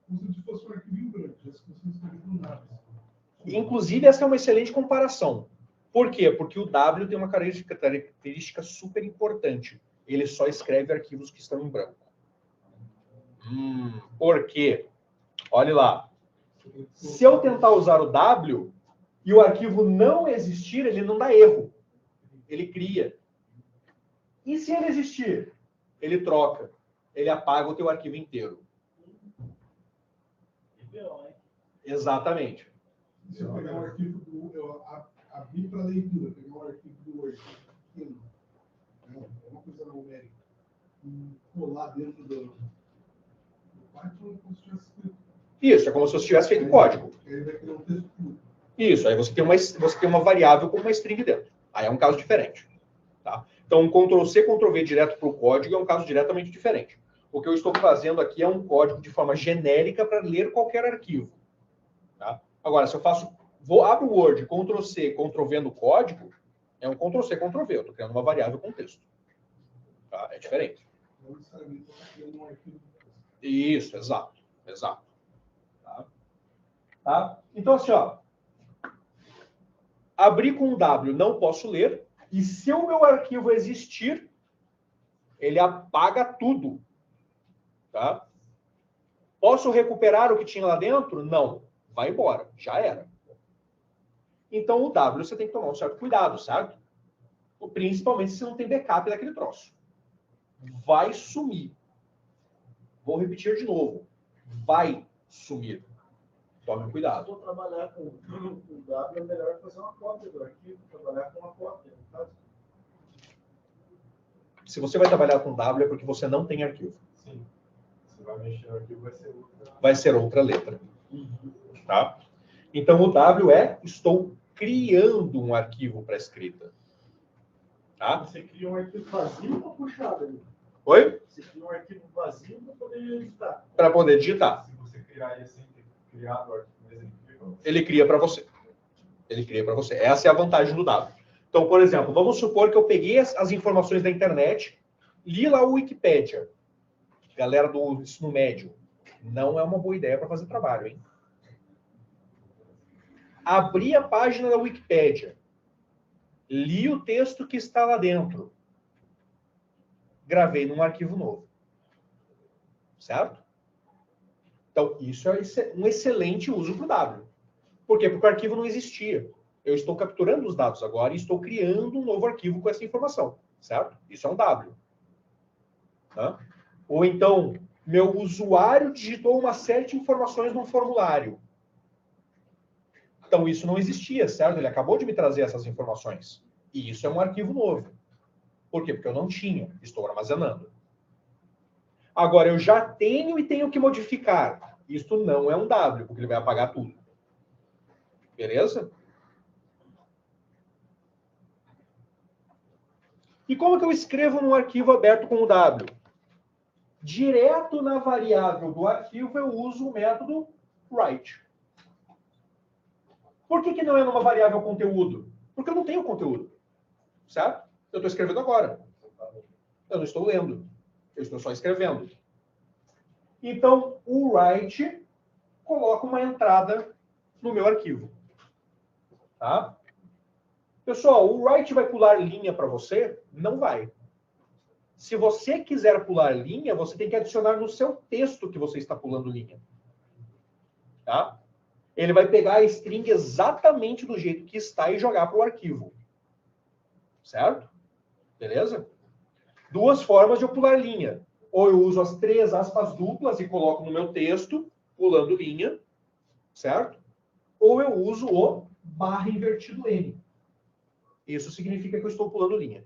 Como se fosse um arquivo em branco, já se você escrever no nada. Inclusive, essa é uma excelente comparação. Por quê? Porque o W tem uma característica super importante. Ele só escreve arquivos que estão em branco. Por quê? Olha lá. Se eu tentar usar o W e o arquivo não existir, ele não dá erro. Ele cria. E se ele existir? Ele troca. Ele apaga o teu arquivo inteiro. Exatamente. Se eu pegar um arquivo eu abrir para leitura, pegar um arquivo do Word, pequeno, é uma coisa numérica, e colar dentro do Python é como se tivesse escrito. Isso, é como se você tivesse feito código. Ele vai criar um texto puro. Isso, aí você tem uma variável com uma string dentro. Aí é um caso diferente. Tá? Então, um Ctrl+C, Ctrl+V direto para o código é um caso diretamente diferente. O que eu estou fazendo aqui é um código de forma genérica para ler qualquer arquivo. Tá? Agora, se eu abro o Word, Ctrl+C, Ctrl+V no código, é um Ctrl+C, Ctrl+V. Eu estou criando uma variável com texto. Tá? É diferente. Não necessariamente está criando Isso, exato. Exato. Tá? Então, assim, ó. Abrir com o W, não posso ler. E se o meu arquivo existir, ele apaga tudo. Tá? Posso recuperar o que tinha lá dentro? Não. Vai embora. Já era. Então, o W você tem que tomar um certo cuidado, certo? Principalmente se não tem backup daquele troço. Vai sumir. Vou repetir de novo. Vai sumir. Tome cuidado. Se for trabalhar com o W, é melhor fazer uma cópia do arquivo, trabalhar com uma cópia, no caso. Se você vai trabalhar com W, é porque você não tem arquivo. Sim. Você vai mexer no arquivo, vai ser outra. Vai ser outra letra. Tá? Então, o W é estou criando um arquivo para escrita. Tá? Você cria um arquivo vazio para puxar ali. Oi? Você cria um arquivo vazio para poder editar. Para poder digitar. Se você criar ele sem ter criado o arquivo, Ele cria para você. Ele cria para você. Essa é a vantagem do W. Então, por exemplo, vamos supor que eu peguei as informações da internet, li lá o Wikipédia. Galera do ensino médio. Não é uma boa ideia para fazer trabalho, hein? Abri a página da Wikipédia. Li o texto que está lá dentro. Gravei num arquivo novo. Certo? Então, isso é um excelente uso para o W. Por quê? Porque o arquivo não existia. Eu estou capturando os dados agora e estou criando um novo arquivo com essa informação. Certo? Isso é um W. Tá? Ou então, meu usuário digitou uma série de informações num formulário. Então, isso não existia, certo? Ele acabou de me trazer essas informações. E isso é um arquivo novo. Por quê? Porque eu não tinha. Estou armazenando. Agora, eu já tenho e tenho que modificar. Isto não é um W, porque ele vai apagar tudo. Beleza? E como que eu escrevo num arquivo aberto com o W? Direto na variável do arquivo, eu uso o método write. Por que não é numa variável conteúdo? Porque eu não tenho conteúdo. Certo? Eu estou escrevendo agora. Eu não estou lendo. Eu estou só escrevendo. Então, o write coloca uma entrada no meu arquivo. Tá? Pessoal, o write vai pular linha para você? Não vai. Se você quiser pular linha, você tem que adicionar no seu texto que você está pulando linha. Tá? Ele vai pegar a string exatamente do jeito que está e jogar para o arquivo. Certo? Beleza? Duas formas de eu pular linha. Ou eu uso as 3 aspas duplas e coloco no meu texto, pulando linha. Certo? Ou eu uso o barra invertido N. Isso significa que eu estou pulando linha.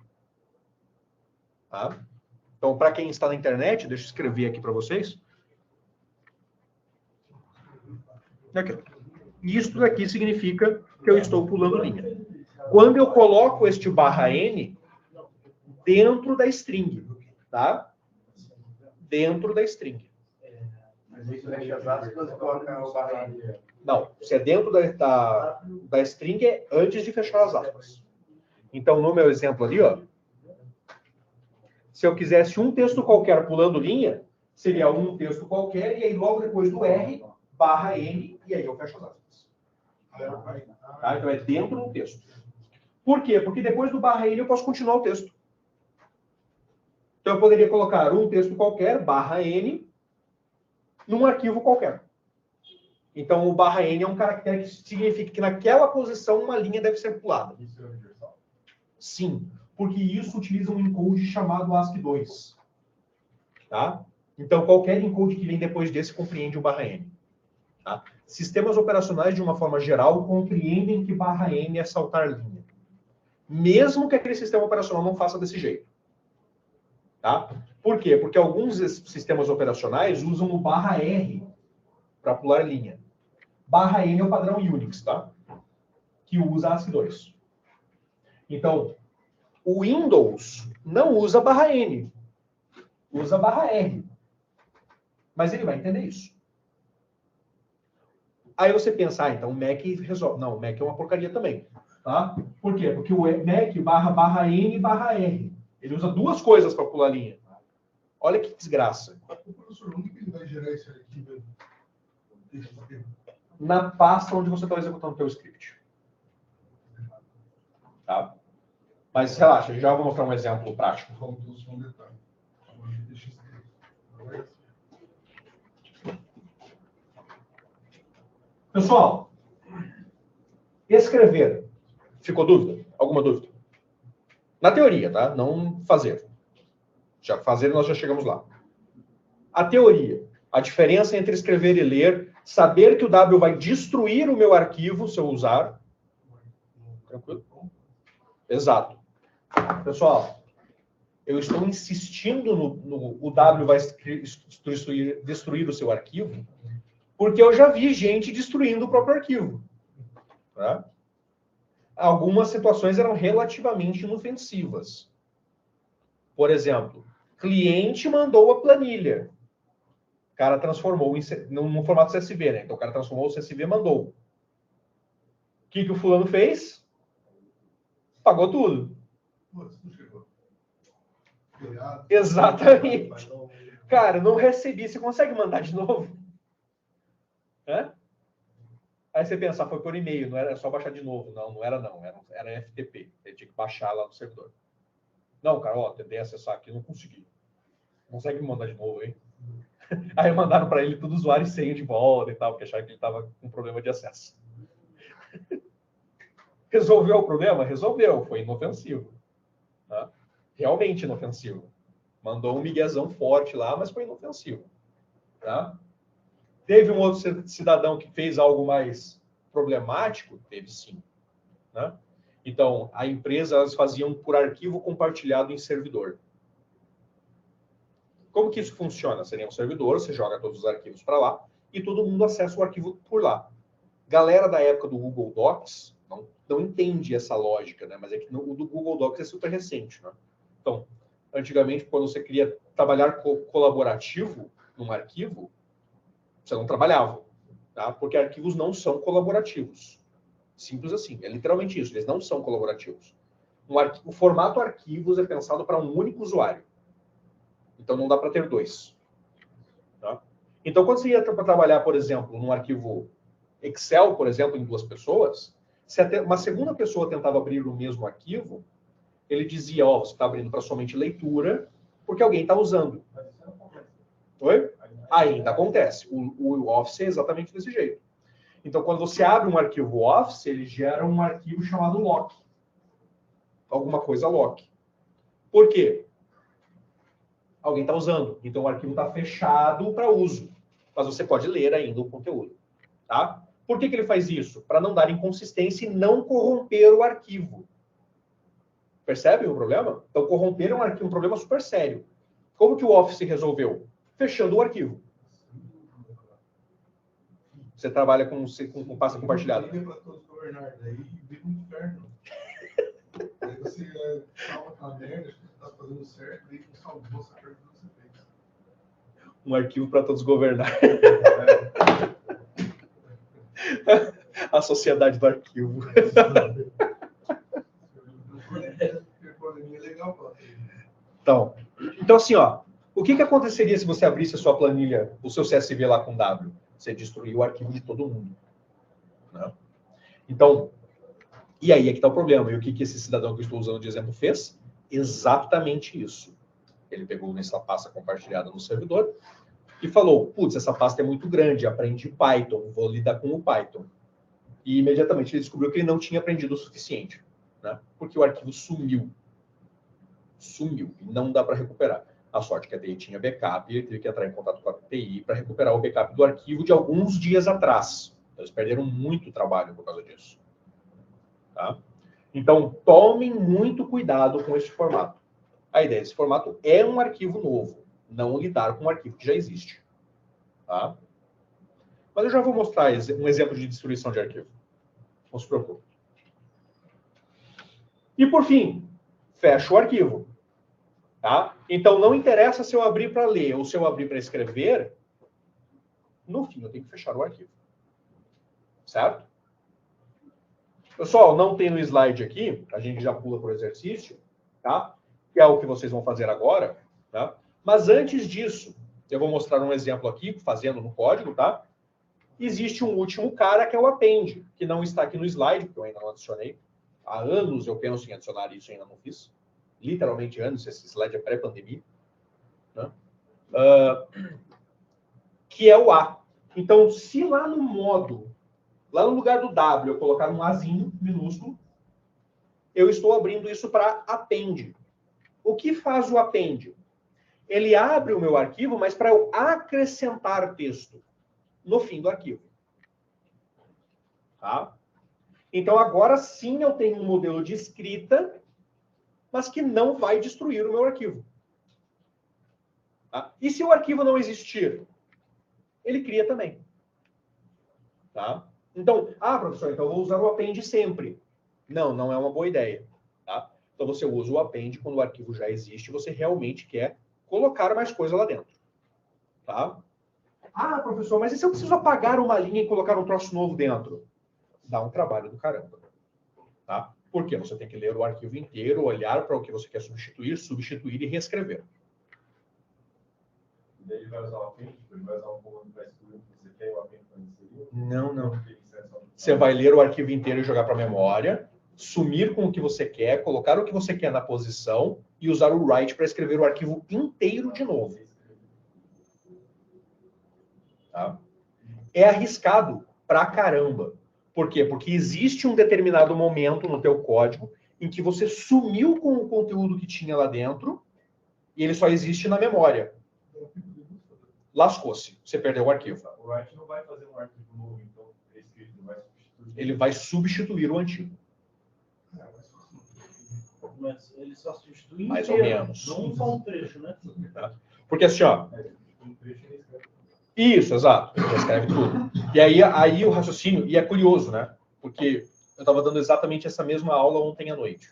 Tá? Então, para quem está na internet, deixa eu escrever aqui para vocês. Aqui. Isto daqui significa que eu estou pulando linha. Quando eu coloco este barra N dentro da string, tá? Dentro da string. Mas aí fecha as aspas e coloca o barra N. Não, se é dentro da string, é antes de fechar as aspas. Então, no meu exemplo ali, ó, se eu quisesse um texto qualquer pulando linha, seria um texto qualquer, e aí logo depois do R, barra N, e aí eu fecho as aspas. Tá? Então é dentro do texto. Por quê? Porque depois do barra N eu posso continuar o texto. Então eu poderia colocar um texto qualquer, barra N, num arquivo qualquer. Então o barra N é um caractere que significa que naquela posição uma linha deve ser pulada. Isso é universal? Sim, porque isso utiliza um encode chamado ASCII2. Tá? Então qualquer encode que vem depois desse compreende o barra N. Tá? Sistemas operacionais, de uma forma geral, compreendem que barra N é saltar linha. Mesmo que aquele sistema operacional não faça desse jeito. Tá? Por quê? Porque alguns sistemas operacionais usam o barra R para pular linha. Barra N é o padrão Unix, tá? Que usa ASCII2. Então, o Windows não usa barra N. Usa barra R. Mas ele vai entender isso. Aí você pensa, então o Mac resolve. Não, o Mac é uma porcaria também. Tá? Por quê? Porque o Mac barra N barra R. Ele usa duas coisas para pular linha. Olha que desgraça. O professor, onde que ele vai gerar esse arquivo? Na pasta onde você está executando o teu script. Tá? Mas relaxa, já vou mostrar um exemplo prático. Faltou só um detalhe. Agora deixa eu escrever. Pessoal, escrever. Ficou dúvida? Alguma dúvida? Na teoria, tá? Não fazer. Já fazer, nós já chegamos lá. A teoria. A diferença entre escrever e ler. Saber que o W vai destruir o meu arquivo se eu usar. Tranquilo? Exato. Pessoal, eu estou insistindo no o W vai destruir o seu arquivo, porque eu já vi gente destruindo o próprio arquivo. Tá? Algumas situações eram relativamente inofensivas. Por exemplo, cliente mandou a planilha. O cara transformou no formato CSV, né? Então o cara transformou o CSV e mandou. O que o fulano fez? Pagou tudo. Exatamente. Cara, não recebi. Você consegue mandar de novo? Hã? Aí você pensa, foi por e-mail, não era só baixar de novo. Não, não era não. Era FTP. Ele tinha que baixar lá no servidor. Não, cara, ó, tentei acessar aqui, não consegui. Consegue me mandar de novo, hein? Aí mandaram para ele tudo usuário e senha de volta e tal, porque acharam que ele estava com problema de acesso. Resolveu o problema? Resolveu. Foi inofensivo. Tá? Realmente inofensivo. Mandou um miguezão forte lá, mas foi inofensivo. Tá? Teve um outro cidadão que fez algo mais problemático? Teve sim. Né? Então, a empresa, elas faziam por arquivo compartilhado em servidor. Como que isso funciona? Seria um servidor, você joga todos os arquivos para lá e todo mundo acessa o arquivo por lá. Galera da época do Google Docs não entende essa lógica, né? Mas é que o do Google Docs é super recente, né? Então, antigamente, quando você queria trabalhar colaborativo num arquivo, você não trabalhava, tá? Porque arquivos não são colaborativos. Simples assim, é literalmente isso, eles não são colaborativos. O formato arquivos é pensado para um único usuário. Então, não dá para ter dois. Tá? Então, quando você ia trabalhar, por exemplo, num arquivo Excel, por exemplo, em duas pessoas, se uma segunda pessoa tentava abrir o mesmo arquivo, ele dizia, ó, você está abrindo para somente leitura, porque alguém está usando. Oi? Ainda acontece. O Office é exatamente desse jeito. Então, quando você abre um arquivo Office, ele gera um arquivo chamado lock. Alguma coisa lock. Por quê? Alguém está usando. Então, o arquivo está fechado para uso. Mas você pode ler ainda o conteúdo. Tá? Por que ele faz isso? Para não dar inconsistência e não corromper o arquivo. Percebe o problema? Então, corromper um problema super sério. Como que o Office resolveu? Fechando o arquivo. Você trabalha com pasta compartilhada. Para todos governar, daí vira um inferno. Aí você salva aquela merda, que você está fazendo certo, daí você salvou essa perda que você fez. Um arquivo para todos governar. A sociedade do arquivo. Então assim, ó, o que aconteceria se você abrisse a sua planilha, o seu CSV lá com W? Você destruiu o arquivo de todo mundo. Né? Então, e aí é que está o problema. E o que esse cidadão que eu estou usando de exemplo fez? Exatamente isso. Ele pegou nessa pasta compartilhada no servidor e falou, putz, essa pasta é muito grande, aprendi Python, vou lidar com o Python. E imediatamente ele descobriu que ele não tinha aprendido o suficiente, né? Porque o arquivo sumiu. Sumiu, e não dá para recuperar. A sorte que a TI tinha backup, e ele teve que entrar em contato com a TI para recuperar o backup do arquivo de alguns dias atrás. Eles perderam muito trabalho por causa disso. Tá? Então, tomem muito cuidado com esse formato. A ideia desse formato é um arquivo novo, não lidar com um arquivo que já existe. Tá? Mas eu já vou mostrar um exemplo de destruição de arquivo. Não se preocupe. E, por fim, fecha o arquivo. Tá? Então, não interessa se eu abrir para ler ou se eu abrir para escrever, no fim, eu tenho que fechar o arquivo. Certo? Pessoal, não tem no slide aqui, a gente já pula para o exercício, tá? Que é o que vocês vão fazer agora. Tá? Mas antes disso, eu vou mostrar um exemplo aqui, fazendo no código, tá? Existe um último cara, que é o append, que não está aqui no slide, porque eu ainda não adicionei. Há anos eu penso em adicionar isso e ainda não fiz. Literalmente anos, esse slide é pré-pandemia. Né? Que é o A. Então, se lá no módulo, lá no lugar do W, eu colocar um Azinho minúsculo, eu estou abrindo isso para append. O que faz o append? Ele abre o meu arquivo, mas para eu acrescentar texto no fim do arquivo. Tá? Então, agora sim eu tenho um modelo de escrita, mas que não vai destruir o meu arquivo. Tá? E se o arquivo não existir? Ele cria também. Tá? Então, professor, então eu vou usar o append sempre. Não, não é uma boa ideia. Tá? Então, você usa o append quando o arquivo já existe e você realmente quer colocar mais coisa lá dentro. Tá? Professor, mas e se eu preciso apagar uma linha e colocar um troço novo dentro? Dá um trabalho do caramba. Tá? Porque você tem que ler o arquivo inteiro, olhar para o que você quer substituir e reescrever. Daí ele vai usar o append, ele vai usar um comando para excluir o que você quer e o append para inserir? Não. Você vai ler o arquivo inteiro e jogar para a memória, sumir com o que você quer, colocar o que você quer na posição e usar o write para escrever o arquivo inteiro de novo. Tá? É arriscado pra caramba. Por quê? Porque existe um determinado momento no teu código em que você sumiu com o conteúdo que tinha lá dentro e ele só existe na memória. Lascou-se. Você perdeu o arquivo. O write não vai fazer um arquivo novo, então, escrito, vai substituir. Ele vai substituir o antigo. Mas ele só substitui Mais inteiro, ou menos. não só um trecho, né? Tá? Porque assim, ó. Um trecho ele escreve. Isso, exato. Ele escreve tudo. E aí o raciocínio, e é curioso, né? Porque eu estava dando exatamente essa mesma aula ontem à noite.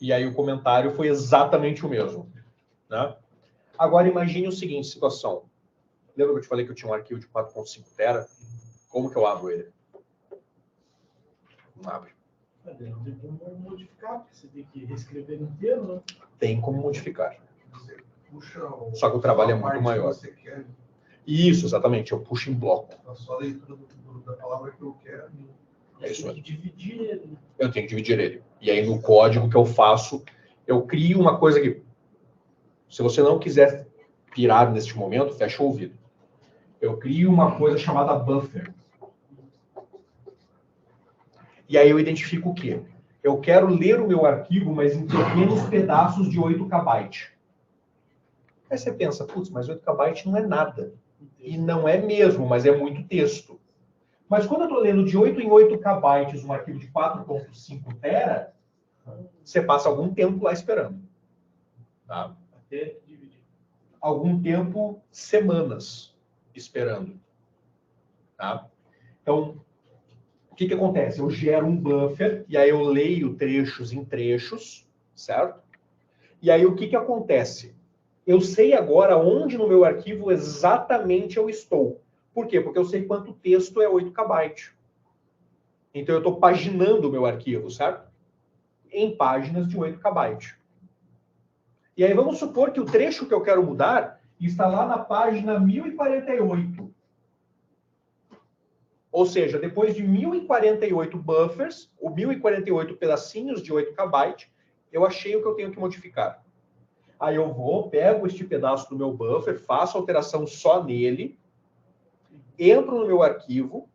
E aí o comentário foi exatamente o mesmo. Né? Agora imagine o seguinte situação. Lembra que eu te falei que eu tinha um arquivo de 4.5 tera? Como que eu abro ele? Não abre. Não tem como modificar, porque você tem que reescrever inteiro, né? Tem como modificar. Você puxa Só que o trabalho é muito parte maior. Que você quer, Isso, exatamente. Eu puxo em bloco. a sua leitura da palavra que eu quero. É isso Você tem que dividir ele. Né? Eu tenho que dividir ele. E aí no código que eu faço, eu crio uma coisa que, se você não quiser pirar neste momento, fecha o ouvido. Eu crio uma coisa chamada buffer. E aí eu identifico o quê? Eu quero ler o meu arquivo, mas em pequenos pedaços de 8 KB. Aí você pensa, putz, mas 8 KB não é nada. E não é mesmo, mas é muito texto. Mas quando eu estou lendo de 8 em 8 KB um arquivo de 4.5 tera, você passa algum tempo lá esperando. Tá? Até dividir. Algum tempo, semanas, esperando. Tá? Então, o que acontece? Eu gero um buffer, e aí eu leio trechos em trechos, certo? E aí o que acontece? Eu sei agora onde no meu arquivo exatamente eu estou. Por quê? Porque eu sei quanto texto é 8 KB. Então eu estou paginando o meu arquivo, certo? Em páginas de 8 KB. E aí vamos supor que o trecho que eu quero mudar está lá na página 1048. Ou seja, depois de 1048 buffers, ou 1048 pedacinhos de 8 KB, eu achei o que eu tenho que modificar. Aí eu vou, pego este pedaço do meu buffer, faço alteração só nele, entro no meu arquivo,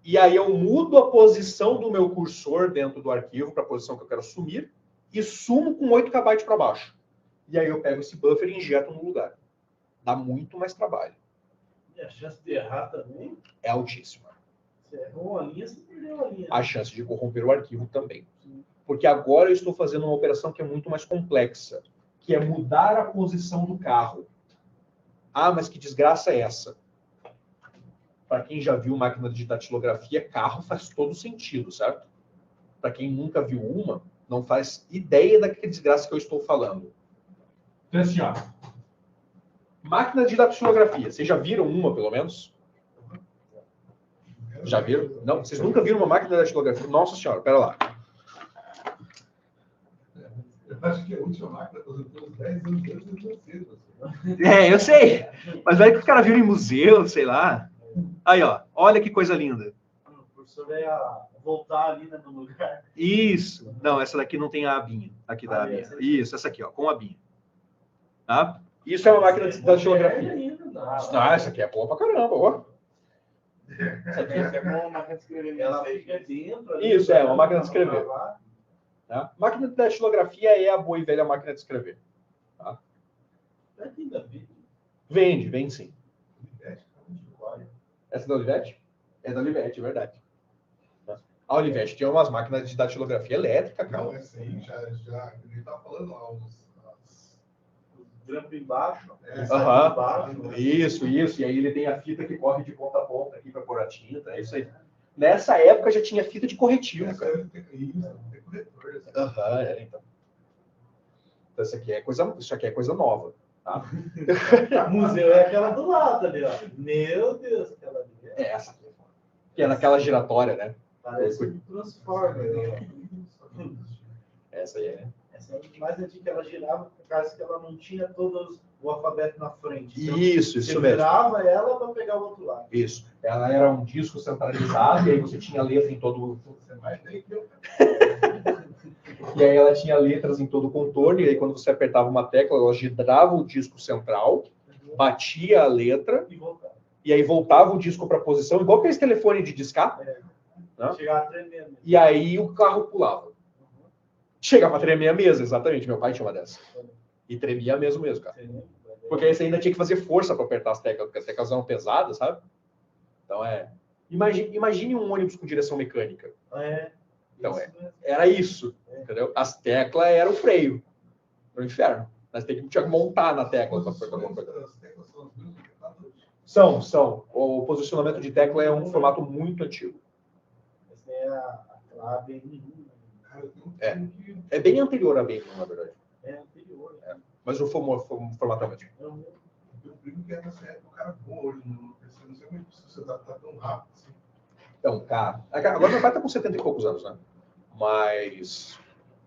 e aí eu mudo a posição do meu cursor dentro do arquivo para a posição que eu quero sumir, e sumo com 8 KB para baixo. E aí eu pego esse buffer e injeto no lugar. Dá muito mais trabalho. E a chance de errar também? É altíssima. Você errou a linha, você perdeu a linha. A chance de corromper o arquivo também. Porque agora eu estou fazendo uma operação que é muito mais complexa, que é mudar a posição do carro. Mas que desgraça é essa? Para quem já viu máquina de datilografia, carro faz todo sentido, certo? Para quem nunca viu uma, não faz ideia da desgraça que eu estou falando. Então, assim, ó. Máquina de datilografia. Vocês já viram uma, pelo menos? Já viram? Não? Vocês nunca viram uma máquina de datilografia? Nossa senhora, pera lá. Acho que a última máquina aposentou uns 10 anos antes de você. Eu sei. Mas vai que os caras viram em museu, sei lá. Aí, ó. Olha que coisa linda. O professor é voltar ali, né, no lugar. Isso. Não, essa daqui não tem a abinha. Aqui da abinha. Isso, essa aqui, ó. Com a abinha. Tá? Isso é uma máquina de datilografia. Essa aqui é boa pra caramba, ó. Essa aqui é uma máquina de escrever. Ela fica dentro. Ali, Isso, é uma máquina de escrever. Tá? Máquina de datilografia é a boa e velha máquina de escrever. Tá? Vende sim. Essa é da Olivetti? É da Olivetti, é verdade. A Olivetti tinha umas máquinas de datilografia elétrica, cara. Não, essa aí já ele tá falando lá, os grampo embaixo. Isso. E aí ele tem a fita que corre de ponta a ponta aqui para pôr a tinta. É isso aí. Nessa época já tinha fita de corretivo, cara. Tem corretor. Então. Isso aqui é coisa nova. Tá? Museu é aquela do lado ali, ó. Meu Deus, aquela ali. É essa aqui. Que é naquela giratória, né? Parece um Transformer. Essa aí é. Essa é mais antiga, ela girava por causa que ela não tinha todo o alfabeto na frente. Então, Isso você mesmo. virava ela para pegar o outro lado. Isso. Ela era um disco centralizado, e aí você tinha letra em todo. Você mais nem que eu. E aí ela tinha letras em todo o contorno, e aí quando você apertava uma tecla, ela girava o disco central, batia a letra, e aí voltava o disco para a posição, igual aquele telefone de discar. Né? Chegava tremendo. E aí o carro pulava. Chegava a tremer a mesa, exatamente. Meu pai tinha uma dessa. E tremia mesmo, cara. Porque aí você ainda tinha que fazer força para apertar as teclas, porque as teclas eram pesadas, sabe? Então Imagine um ônibus com direção mecânica. Então era isso, entendeu? As teclas eram o freio. Era o inferno. Nós tinha que montar na tecla para apertar alguma coisa. São. O posicionamento de tecla é um formato muito antigo. Essa é a clave. É bem anterior a B1, na verdade. É anterior. Mas o formato é o mesmo. Eu primo que nessa época o cara voa hoje no PC, não sei como você tá tão rápido assim. Então, cara. Agora meu pai tá com 70 e poucos anos, né?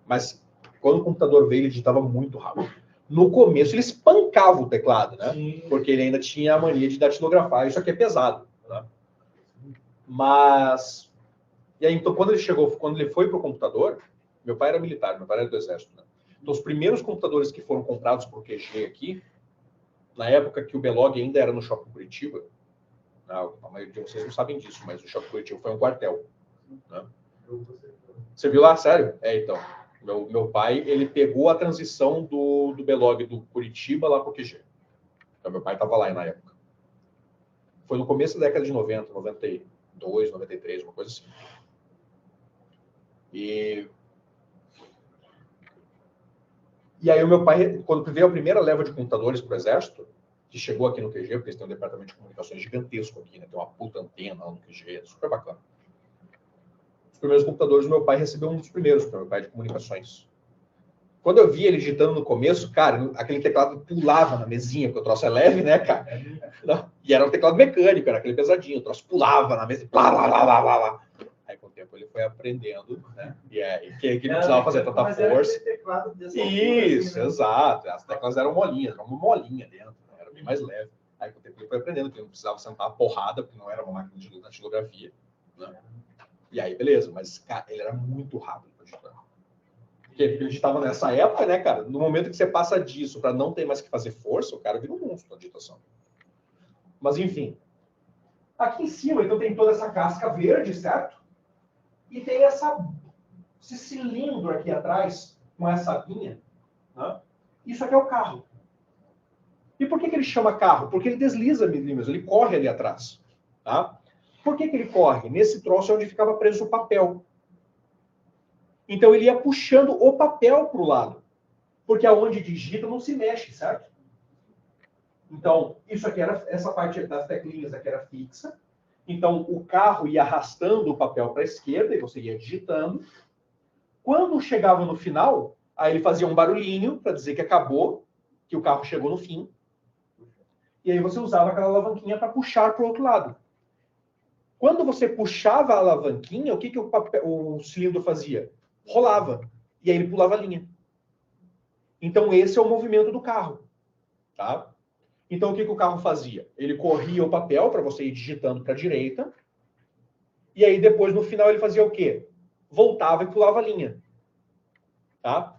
Mas quando o computador veio, ele digitava muito rápido. No começo, ele espancava o teclado, né? Sim. Porque ele ainda tinha a mania de datilografar. Isso aqui é pesado, né? Mas... E aí, então, quando ele foi para o computador, meu pai era militar, meu pai era do exército, né? Então, os primeiros computadores que foram comprados por QG aqui, na época que o Belog ainda era no Shopping Curitiba, a maioria de vocês não sabem disso, mas o Shopping Curitiba foi um quartel. Né? Você viu lá? Sério? Então. Meu pai, ele pegou a transição do Belog do Curitiba lá para o QG. Então, meu pai estava lá na época. Foi no começo da década de 90, 92, 93, uma coisa assim. E aí o meu pai, quando veio a primeira leva de computadores para o Exército, que chegou aqui no QG, porque eles têm um departamento de comunicações gigantesco aqui, né? Tem uma puta antena lá no QG, super bacana. Os primeiros computadores, meu pai recebeu um dos primeiros, para meu pai de comunicações. Quando eu vi ele digitando no começo, cara, aquele teclado pulava na mesinha, porque o troço é leve, né, cara? E era um teclado mecânico, era aquele pesadinho, o troço pulava na mesa e blá, blá, blá, blá, blá. Aí, com o tempo, ele foi aprendendo, né? E aí, que não precisava fazer tanta força. Isso, exato. As teclas eram molinhas, era uma molinha dentro, né? Era bem mais leve. Aí, com o tempo, ele foi aprendendo que não precisava sentar a porrada, porque não era uma máquina de datilografia, né? E aí, beleza, mas, cara, ele era muito rápido para digitar. Porque ele digitava nessa época, né, cara? No momento que você passa disso para não ter mais que fazer força, o cara vira um monstro na digitação. Mas, enfim. Aqui em cima, então, tem toda essa casca verde, certo? E tem esse cilindro aqui atrás, com essa abinha. Né? Isso aqui é o carro. E por que ele chama carro? Porque ele desliza milímetros, ele corre ali atrás. Tá? Por que ele corre? Nesse troço é onde ficava preso o papel. Então ele ia puxando o papel para o lado. Porque aonde digita não se mexe, certo? Então, isso aqui era, essa parte das teclinhas aqui era fixa. Então, o carro ia arrastando o papel para a esquerda e você ia digitando. Quando chegava no final, aí ele fazia um barulhinho para dizer que acabou, que o carro chegou no fim. E aí você usava aquela alavanquinha para puxar para o outro lado. Quando você puxava a alavanquinha, o que o cilindro fazia? Rolava. E aí ele pulava a linha. Então, esse é o movimento do carro. Tá? Então, o que o carro fazia? Ele corria o papel para você ir digitando para a direita. E aí, depois, no final, ele fazia o quê? Voltava e pulava a linha. Tá?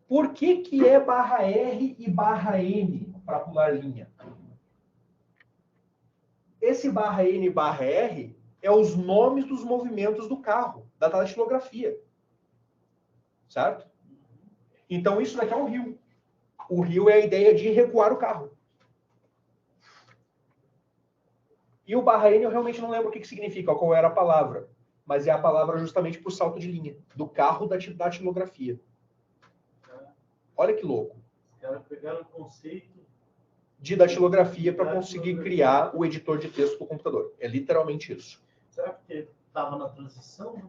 Por que é barra R e barra N para pular linha? Esse barra N e barra R é os nomes dos movimentos do carro, da datilografia. Certo? Então, isso daqui é o rio. O rio é a ideia de recuar o carro. E o barra N eu realmente não lembro o que significa, qual era a palavra. Mas é a palavra justamente por salto de linha, do carro da datilografia. Olha que louco. Os caras pegaram o conceito de datilografia para conseguir criar o editor de texto do computador. É literalmente isso. Será que estava na transição? Né?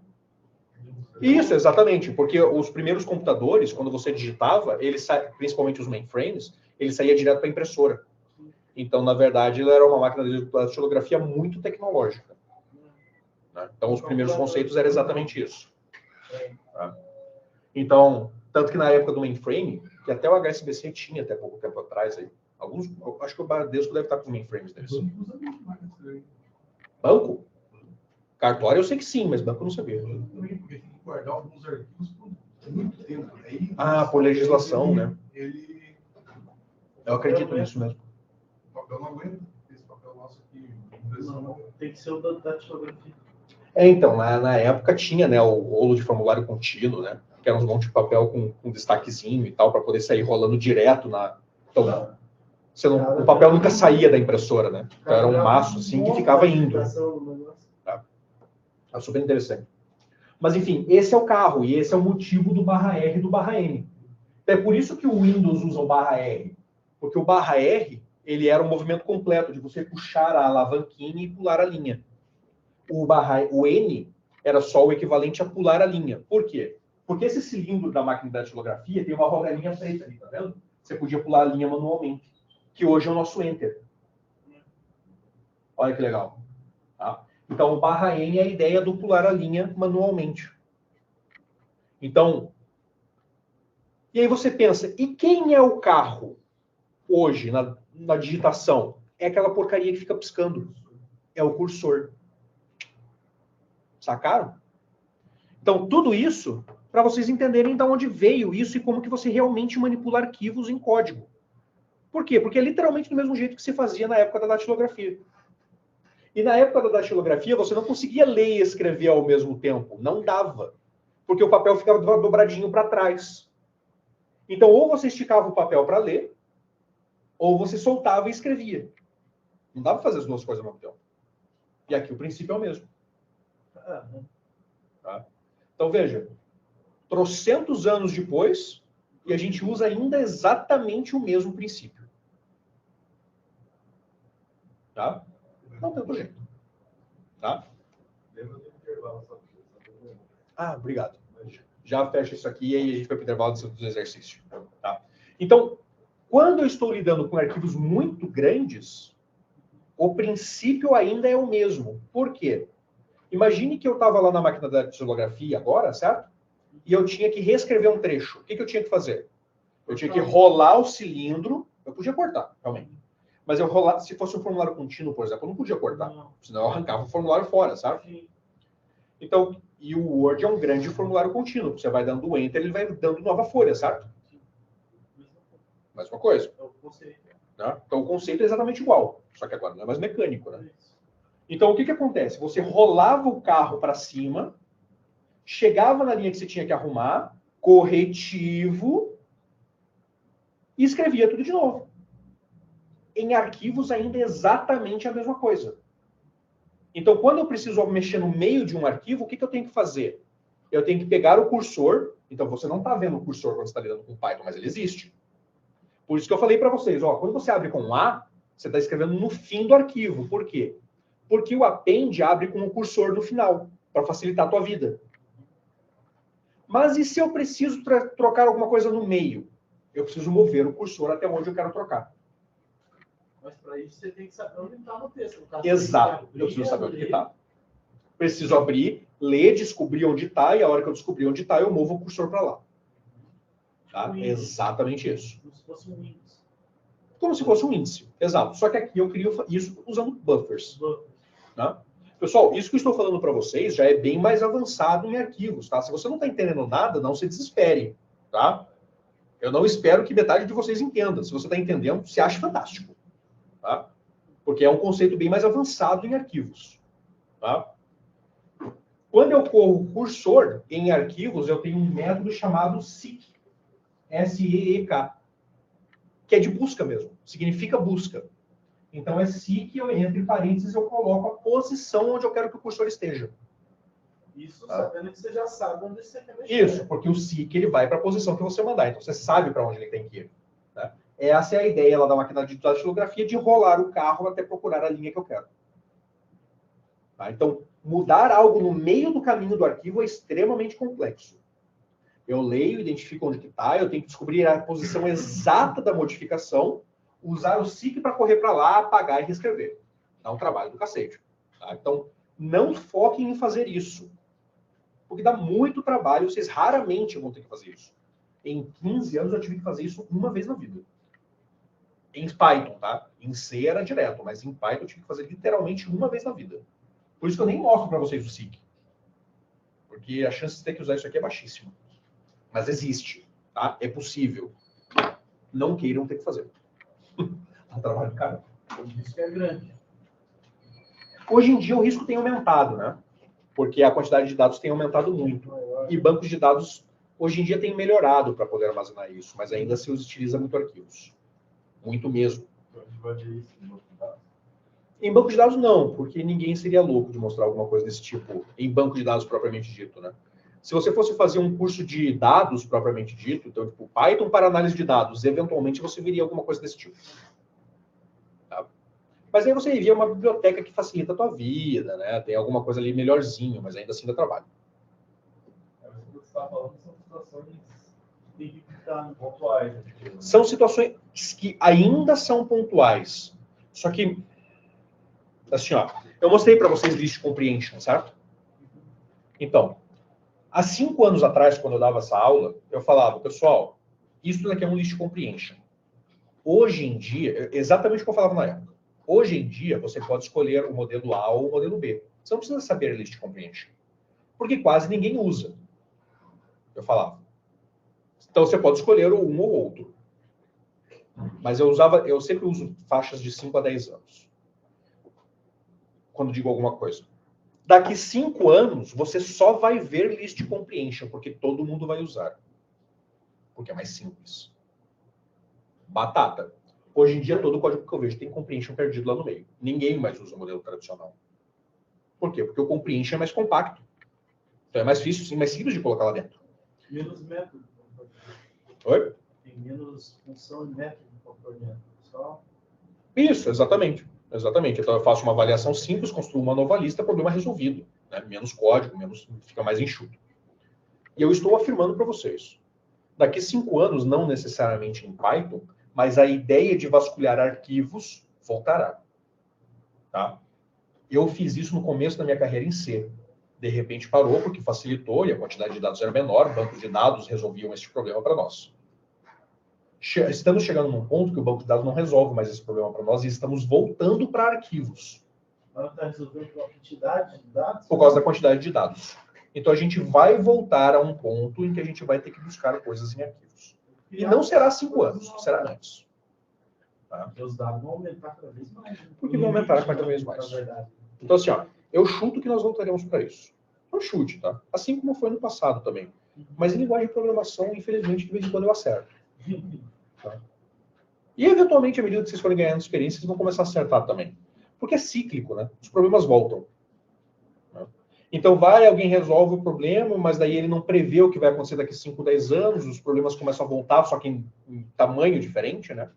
Isso, exatamente. Porque os primeiros computadores, quando você digitava, eles principalmente os mainframes, ele saía direto para a impressora. Então, na verdade, ele era uma máquina de datilografia muito tecnológica. Né? Então, os primeiros conceitos eram exatamente isso. Tá? Então, tanto que na época do mainframe, que até o HSBC tinha até pouco tempo atrás, aí, alguns, acho que o Bradesco deve estar com os mainframes deles. Banco? Cartório eu sei que sim, mas banco eu não sabia. Porque tem que guardar alguns arquivos por muito tempo. Aí, por legislação, né? Eu acredito nisso mesmo. O papel não aguenta. Esse papel nosso aqui. Não, tem que ser o da datilografia. Então, na época tinha, né, o rolo de formulário contínuo, né? Que era uns monte de papel com destaquezinho e tal, para poder sair rolando direto na... Então, o papel nunca saía da impressora, né? Então, era um maço assim que ficava indo. Tá? É super interessante. Mas, enfim, esse é o carro e esse é o motivo do barra R e do barra N. É por isso que o Windows usa o barra R. Porque o barra R, ele era um movimento completo de você puxar a alavanquinha e pular a linha. O N era só o equivalente a pular a linha. Por quê? Porque esse cilindro da máquina de datilografia tem uma rodelinha preta ali, tá vendo? Você podia pular a linha manualmente. Que hoje é o nosso Enter. Olha que legal. Tá? Então, o barra N é a ideia do pular a linha manualmente. Então, e aí você pensa, e quem é o carro hoje na digitação? É aquela porcaria que fica piscando. É o cursor. Sacaram? Então, tudo isso para vocês entenderem de onde veio isso e como que você realmente manipula arquivos em código. Por quê? Porque é literalmente do mesmo jeito que se fazia na época da datilografia. E na época da datilografia, você não conseguia ler e escrever ao mesmo tempo. Não dava. Porque o papel ficava dobradinho para trás. Então, ou você esticava o papel para ler, ou você soltava e escrevia. Não dava para fazer as duas coisas ao mesmo tempo. E aqui o princípio é o mesmo. Tá? Então, veja. Trocentos anos depois, e a gente usa ainda exatamente o mesmo princípio. Tá? Não tem outro jeito. Tá? Obrigado. Já fecha isso aqui e aí a gente vai para o intervalo do exercício. Tá? Então, quando eu estou lidando com arquivos muito grandes, o princípio ainda é o mesmo. Por quê? Imagine que eu estava lá na máquina da datilografia agora, certo? E eu tinha que reescrever um trecho. O que eu tinha que fazer? Eu tinha que rolar o cilindro. Eu podia cortar, realmente. Mas eu rolar, se fosse um formulário contínuo, por exemplo, eu não podia cortar. Senão eu arrancava o formulário fora, sabe? Então, e o Word é um grande formulário contínuo. Você vai dando Enter, ele vai dando nova folha, certo? Mesma coisa. Né? Então, o conceito é exatamente igual. Só que agora não é mais mecânico, né? Então, o que acontece? Você rolava o carro para cima, chegava na linha que você tinha que arrumar, corretivo, e escrevia tudo de novo. Em arquivos ainda é exatamente a mesma coisa. Então, quando eu preciso mexer no meio de um arquivo, o que eu tenho que fazer? Eu tenho que pegar o cursor. Então, você não está vendo o cursor quando você está lidando com Python, mas ele existe. Por isso que eu falei para vocês, quando você abre com A, você está escrevendo no fim do arquivo. Por quê? Porque o append abre com o cursor no final, para facilitar a tua vida. Mas e se eu preciso trocar alguma coisa no meio? Eu preciso mover o cursor até onde eu quero trocar. Mas para isso você tem que saber onde está no texto. No Exato. Eu preciso saber onde está. Preciso abrir, ler, descobrir onde está, e a hora que eu descobrir onde está, eu movo o cursor para lá. Tá? Um É índice. exatamente isso. Como se fosse um índice. Como se fosse um índice. Exato. Só que aqui eu crio isso usando buffers. Buffers. Tá? Pessoal, isso que eu estou falando para vocês já é bem mais avançado em arquivos. Tá? Se você não está entendendo nada, não se desespere. Tá? Eu não espero que metade de vocês entenda. Se você está entendendo, se acha fantástico. Tá? Porque é um conceito bem mais avançado em arquivos. Tá? Quando eu corro cursor em arquivos, eu tenho um método chamado seek. S-E-E-K. Que é de busca mesmo. Significa busca. Então é seek, entre parênteses, eu coloco a posição onde eu quero que o cursor esteja. Isso sabendo que você já sabe onde você quer mexer. Isso, porque o seek ele vai para a posição que você mandar. Então você sabe para onde ele tem que ir. Né? Essa é a ideia lá da máquina de datilografia, de rolar o carro até procurar a linha que eu quero. Tá? Então, mudar algo no meio do caminho do arquivo é extremamente complexo. Eu leio, identifico onde que está, eu tenho que descobrir a posição exata da modificação, usar o seek para correr para lá, apagar e reescrever. Dá um trabalho do cacete. Tá? Então, não foquem em fazer isso. Porque dá muito trabalho, vocês raramente vão ter que fazer isso. Em 15 anos eu tive que fazer isso uma vez na vida. Em Python, tá? Em C era direto, mas em Python eu tive que fazer literalmente uma vez na vida. Por isso que eu nem mostro para vocês o seek. Porque a chance de ter que usar isso aqui é baixíssima. Mas existe, tá? É possível. Não queiram ter que fazer. É um trabalho caro. O risco é grande. Hoje em dia o risco tem aumentado, né? Porque a quantidade de dados tem aumentado muito. E bancos de dados, hoje em dia, têm melhorado para poder armazenar isso, mas ainda se utiliza muito arquivos. Muito mesmo. Então, a gente vai ver isso em banco de dados? Em banco de dados, não, porque ninguém seria louco de mostrar alguma coisa desse tipo em banco de dados propriamente dito, né? Se você fosse fazer um curso de dados propriamente dito, então, tipo, Python para análise de dados, eventualmente você veria alguma coisa desse tipo. Tá? Mas aí você envia uma biblioteca que facilita a tua vida, né? Tem alguma coisa ali melhorzinho, mas ainda assim dá trabalho. Mas o que você está falando são situações que tem que ficar pontuais. Né? São situações que ainda são pontuais. Só que, assim, ó, eu mostrei para vocês list comprehension, certo? Então, há 5 anos atrás, quando eu dava essa aula, eu falava, pessoal, isso daqui é um list comprehension. Hoje em dia, exatamente o que eu falava na época. Hoje em dia, você pode escolher o modelo A ou o modelo B. Você não precisa saber list comprehension. Porque quase ninguém usa. Eu falava. Então, você pode escolher um ou outro. Mas eu sempre uso faixas de 5 a 10 anos. Quando digo alguma coisa. Daqui 5 anos, você só vai ver list comprehension, porque todo mundo vai usar. Porque é mais simples. Batata. Hoje em dia, todo o código que eu vejo tem comprehension perdido lá no meio. Ninguém mais usa o modelo tradicional. Por quê? Porque o comprehension é mais compacto. Então é mais difícil, mais simples de colocar lá dentro. Menos método. Oi? Tem menos função e método para dentro. Só... Isso, exatamente. Exatamente. Então eu faço uma avaliação simples, construo uma nova lista, problema resolvido. Né? Menos código, fica mais enxuto. E eu estou afirmando para vocês. Daqui 5 anos, não necessariamente em Python, mas a ideia de vasculhar arquivos voltará. Tá? Eu fiz isso no começo da minha carreira em C. De repente parou, porque facilitou e a quantidade de dados era menor, bancos de dados resolviam esse problema para nós. Estamos chegando num ponto que o banco de dados não resolve mais esse problema para nós e estamos voltando para arquivos. Mas está resolvendo pela quantidade de dados? Por causa da quantidade de dados. Então a gente vai voltar a um ponto em que a gente vai ter que buscar coisas em arquivos. E não será 5 anos, será antes. Tá? Porque os dados vão aumentar cada vez mais. Porque vão aumentar cada vez mais. Então, assim, ó, eu chuto que nós voltaremos para isso. Um chute, tá? Assim como foi no passado também. Mas em linguagem de programação, infelizmente, de vez em quando eu acerto. Tá? E, eventualmente, à medida que vocês forem ganhando experiência, vocês vão começar a acertar também. Porque é cíclico, né? Os problemas voltam. Né? Então, alguém resolve o problema, mas daí ele não prevê o que vai acontecer daqui 5, 10 anos, os problemas começam a voltar, só que em tamanho diferente, né?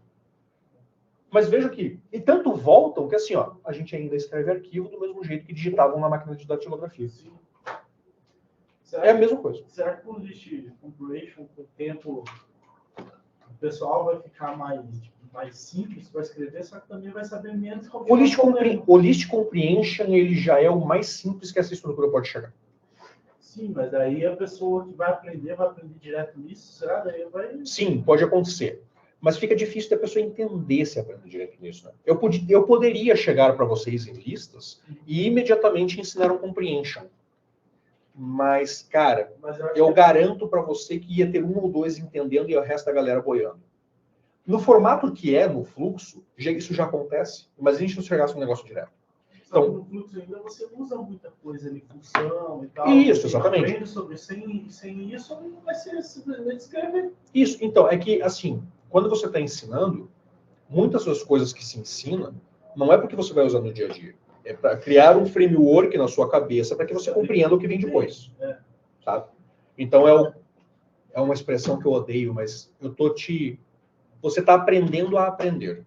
Mas veja que, e tanto voltam que assim, ó, a gente ainda escreve arquivo do mesmo jeito que digitavam na máquina de datilografia. É a mesma coisa. Será que o list comprehension, com o tempo, o pessoal vai ficar mais simples para escrever, só que também vai saber menos como o list comprehension, ele já é o mais simples que essa estrutura pode chegar. Sim, mas daí a pessoa que vai aprender direto nisso, será? Daí vai... Sim, pode acontecer. Mas fica difícil da pessoa entender se aprende direto nisso. Né? Eu poderia chegar para vocês em listas e imediatamente ensinar um comprehension. Mas, cara, eu garanto para você que ia ter um ou dois entendendo e o resto da galera boiando. No formato que é, no fluxo, isso já acontece. Mas a gente não chegasse um negócio direto. Então, no fluxo ainda você usa muita coisa ali, função e tal. Isso, exatamente. Aprende sobre, sem isso, não vai ser simplesmente escrever. Isso, então, é que, assim, quando você está ensinando, muitas das coisas que se ensina, não é porque você vai usar no dia a dia. É para criar um framework na sua cabeça para que você compreenda o que vem depois. Sabe? Então, é uma expressão que eu odeio, mas você está aprendendo a aprender.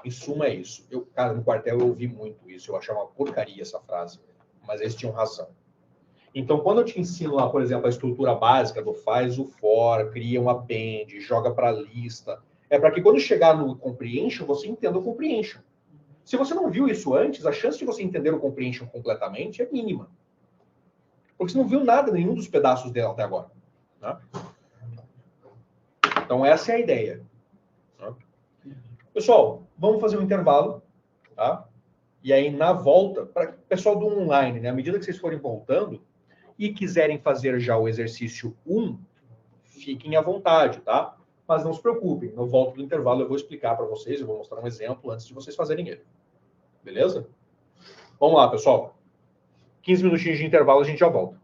Em suma, é isso. Cara, no quartel eu ouvi muito isso. Eu achava uma porcaria essa frase. Mas eles tinham razão. Então, quando eu te ensino lá, por exemplo, a estrutura básica do faz o for, cria um append, joga para a lista, é para que quando chegar no comprehension, você entenda o comprehension. Se você não viu isso antes, a chance de você entender o comprehension completamente é mínima. Porque você não viu nada, nenhum dos pedaços dela até agora. Né? Então, essa é a ideia. Né? Pessoal, vamos fazer um intervalo. Tá? E aí, na volta, para o pessoal do online, né? À medida que vocês forem voltando e quiserem fazer já o exercício 1, fiquem à vontade, tá? Mas não se preocupem, no volta do intervalo eu vou explicar para vocês, eu vou mostrar um exemplo antes de vocês fazerem ele. Beleza? Vamos lá, pessoal. 15 minutinhos de intervalo, a gente já volta.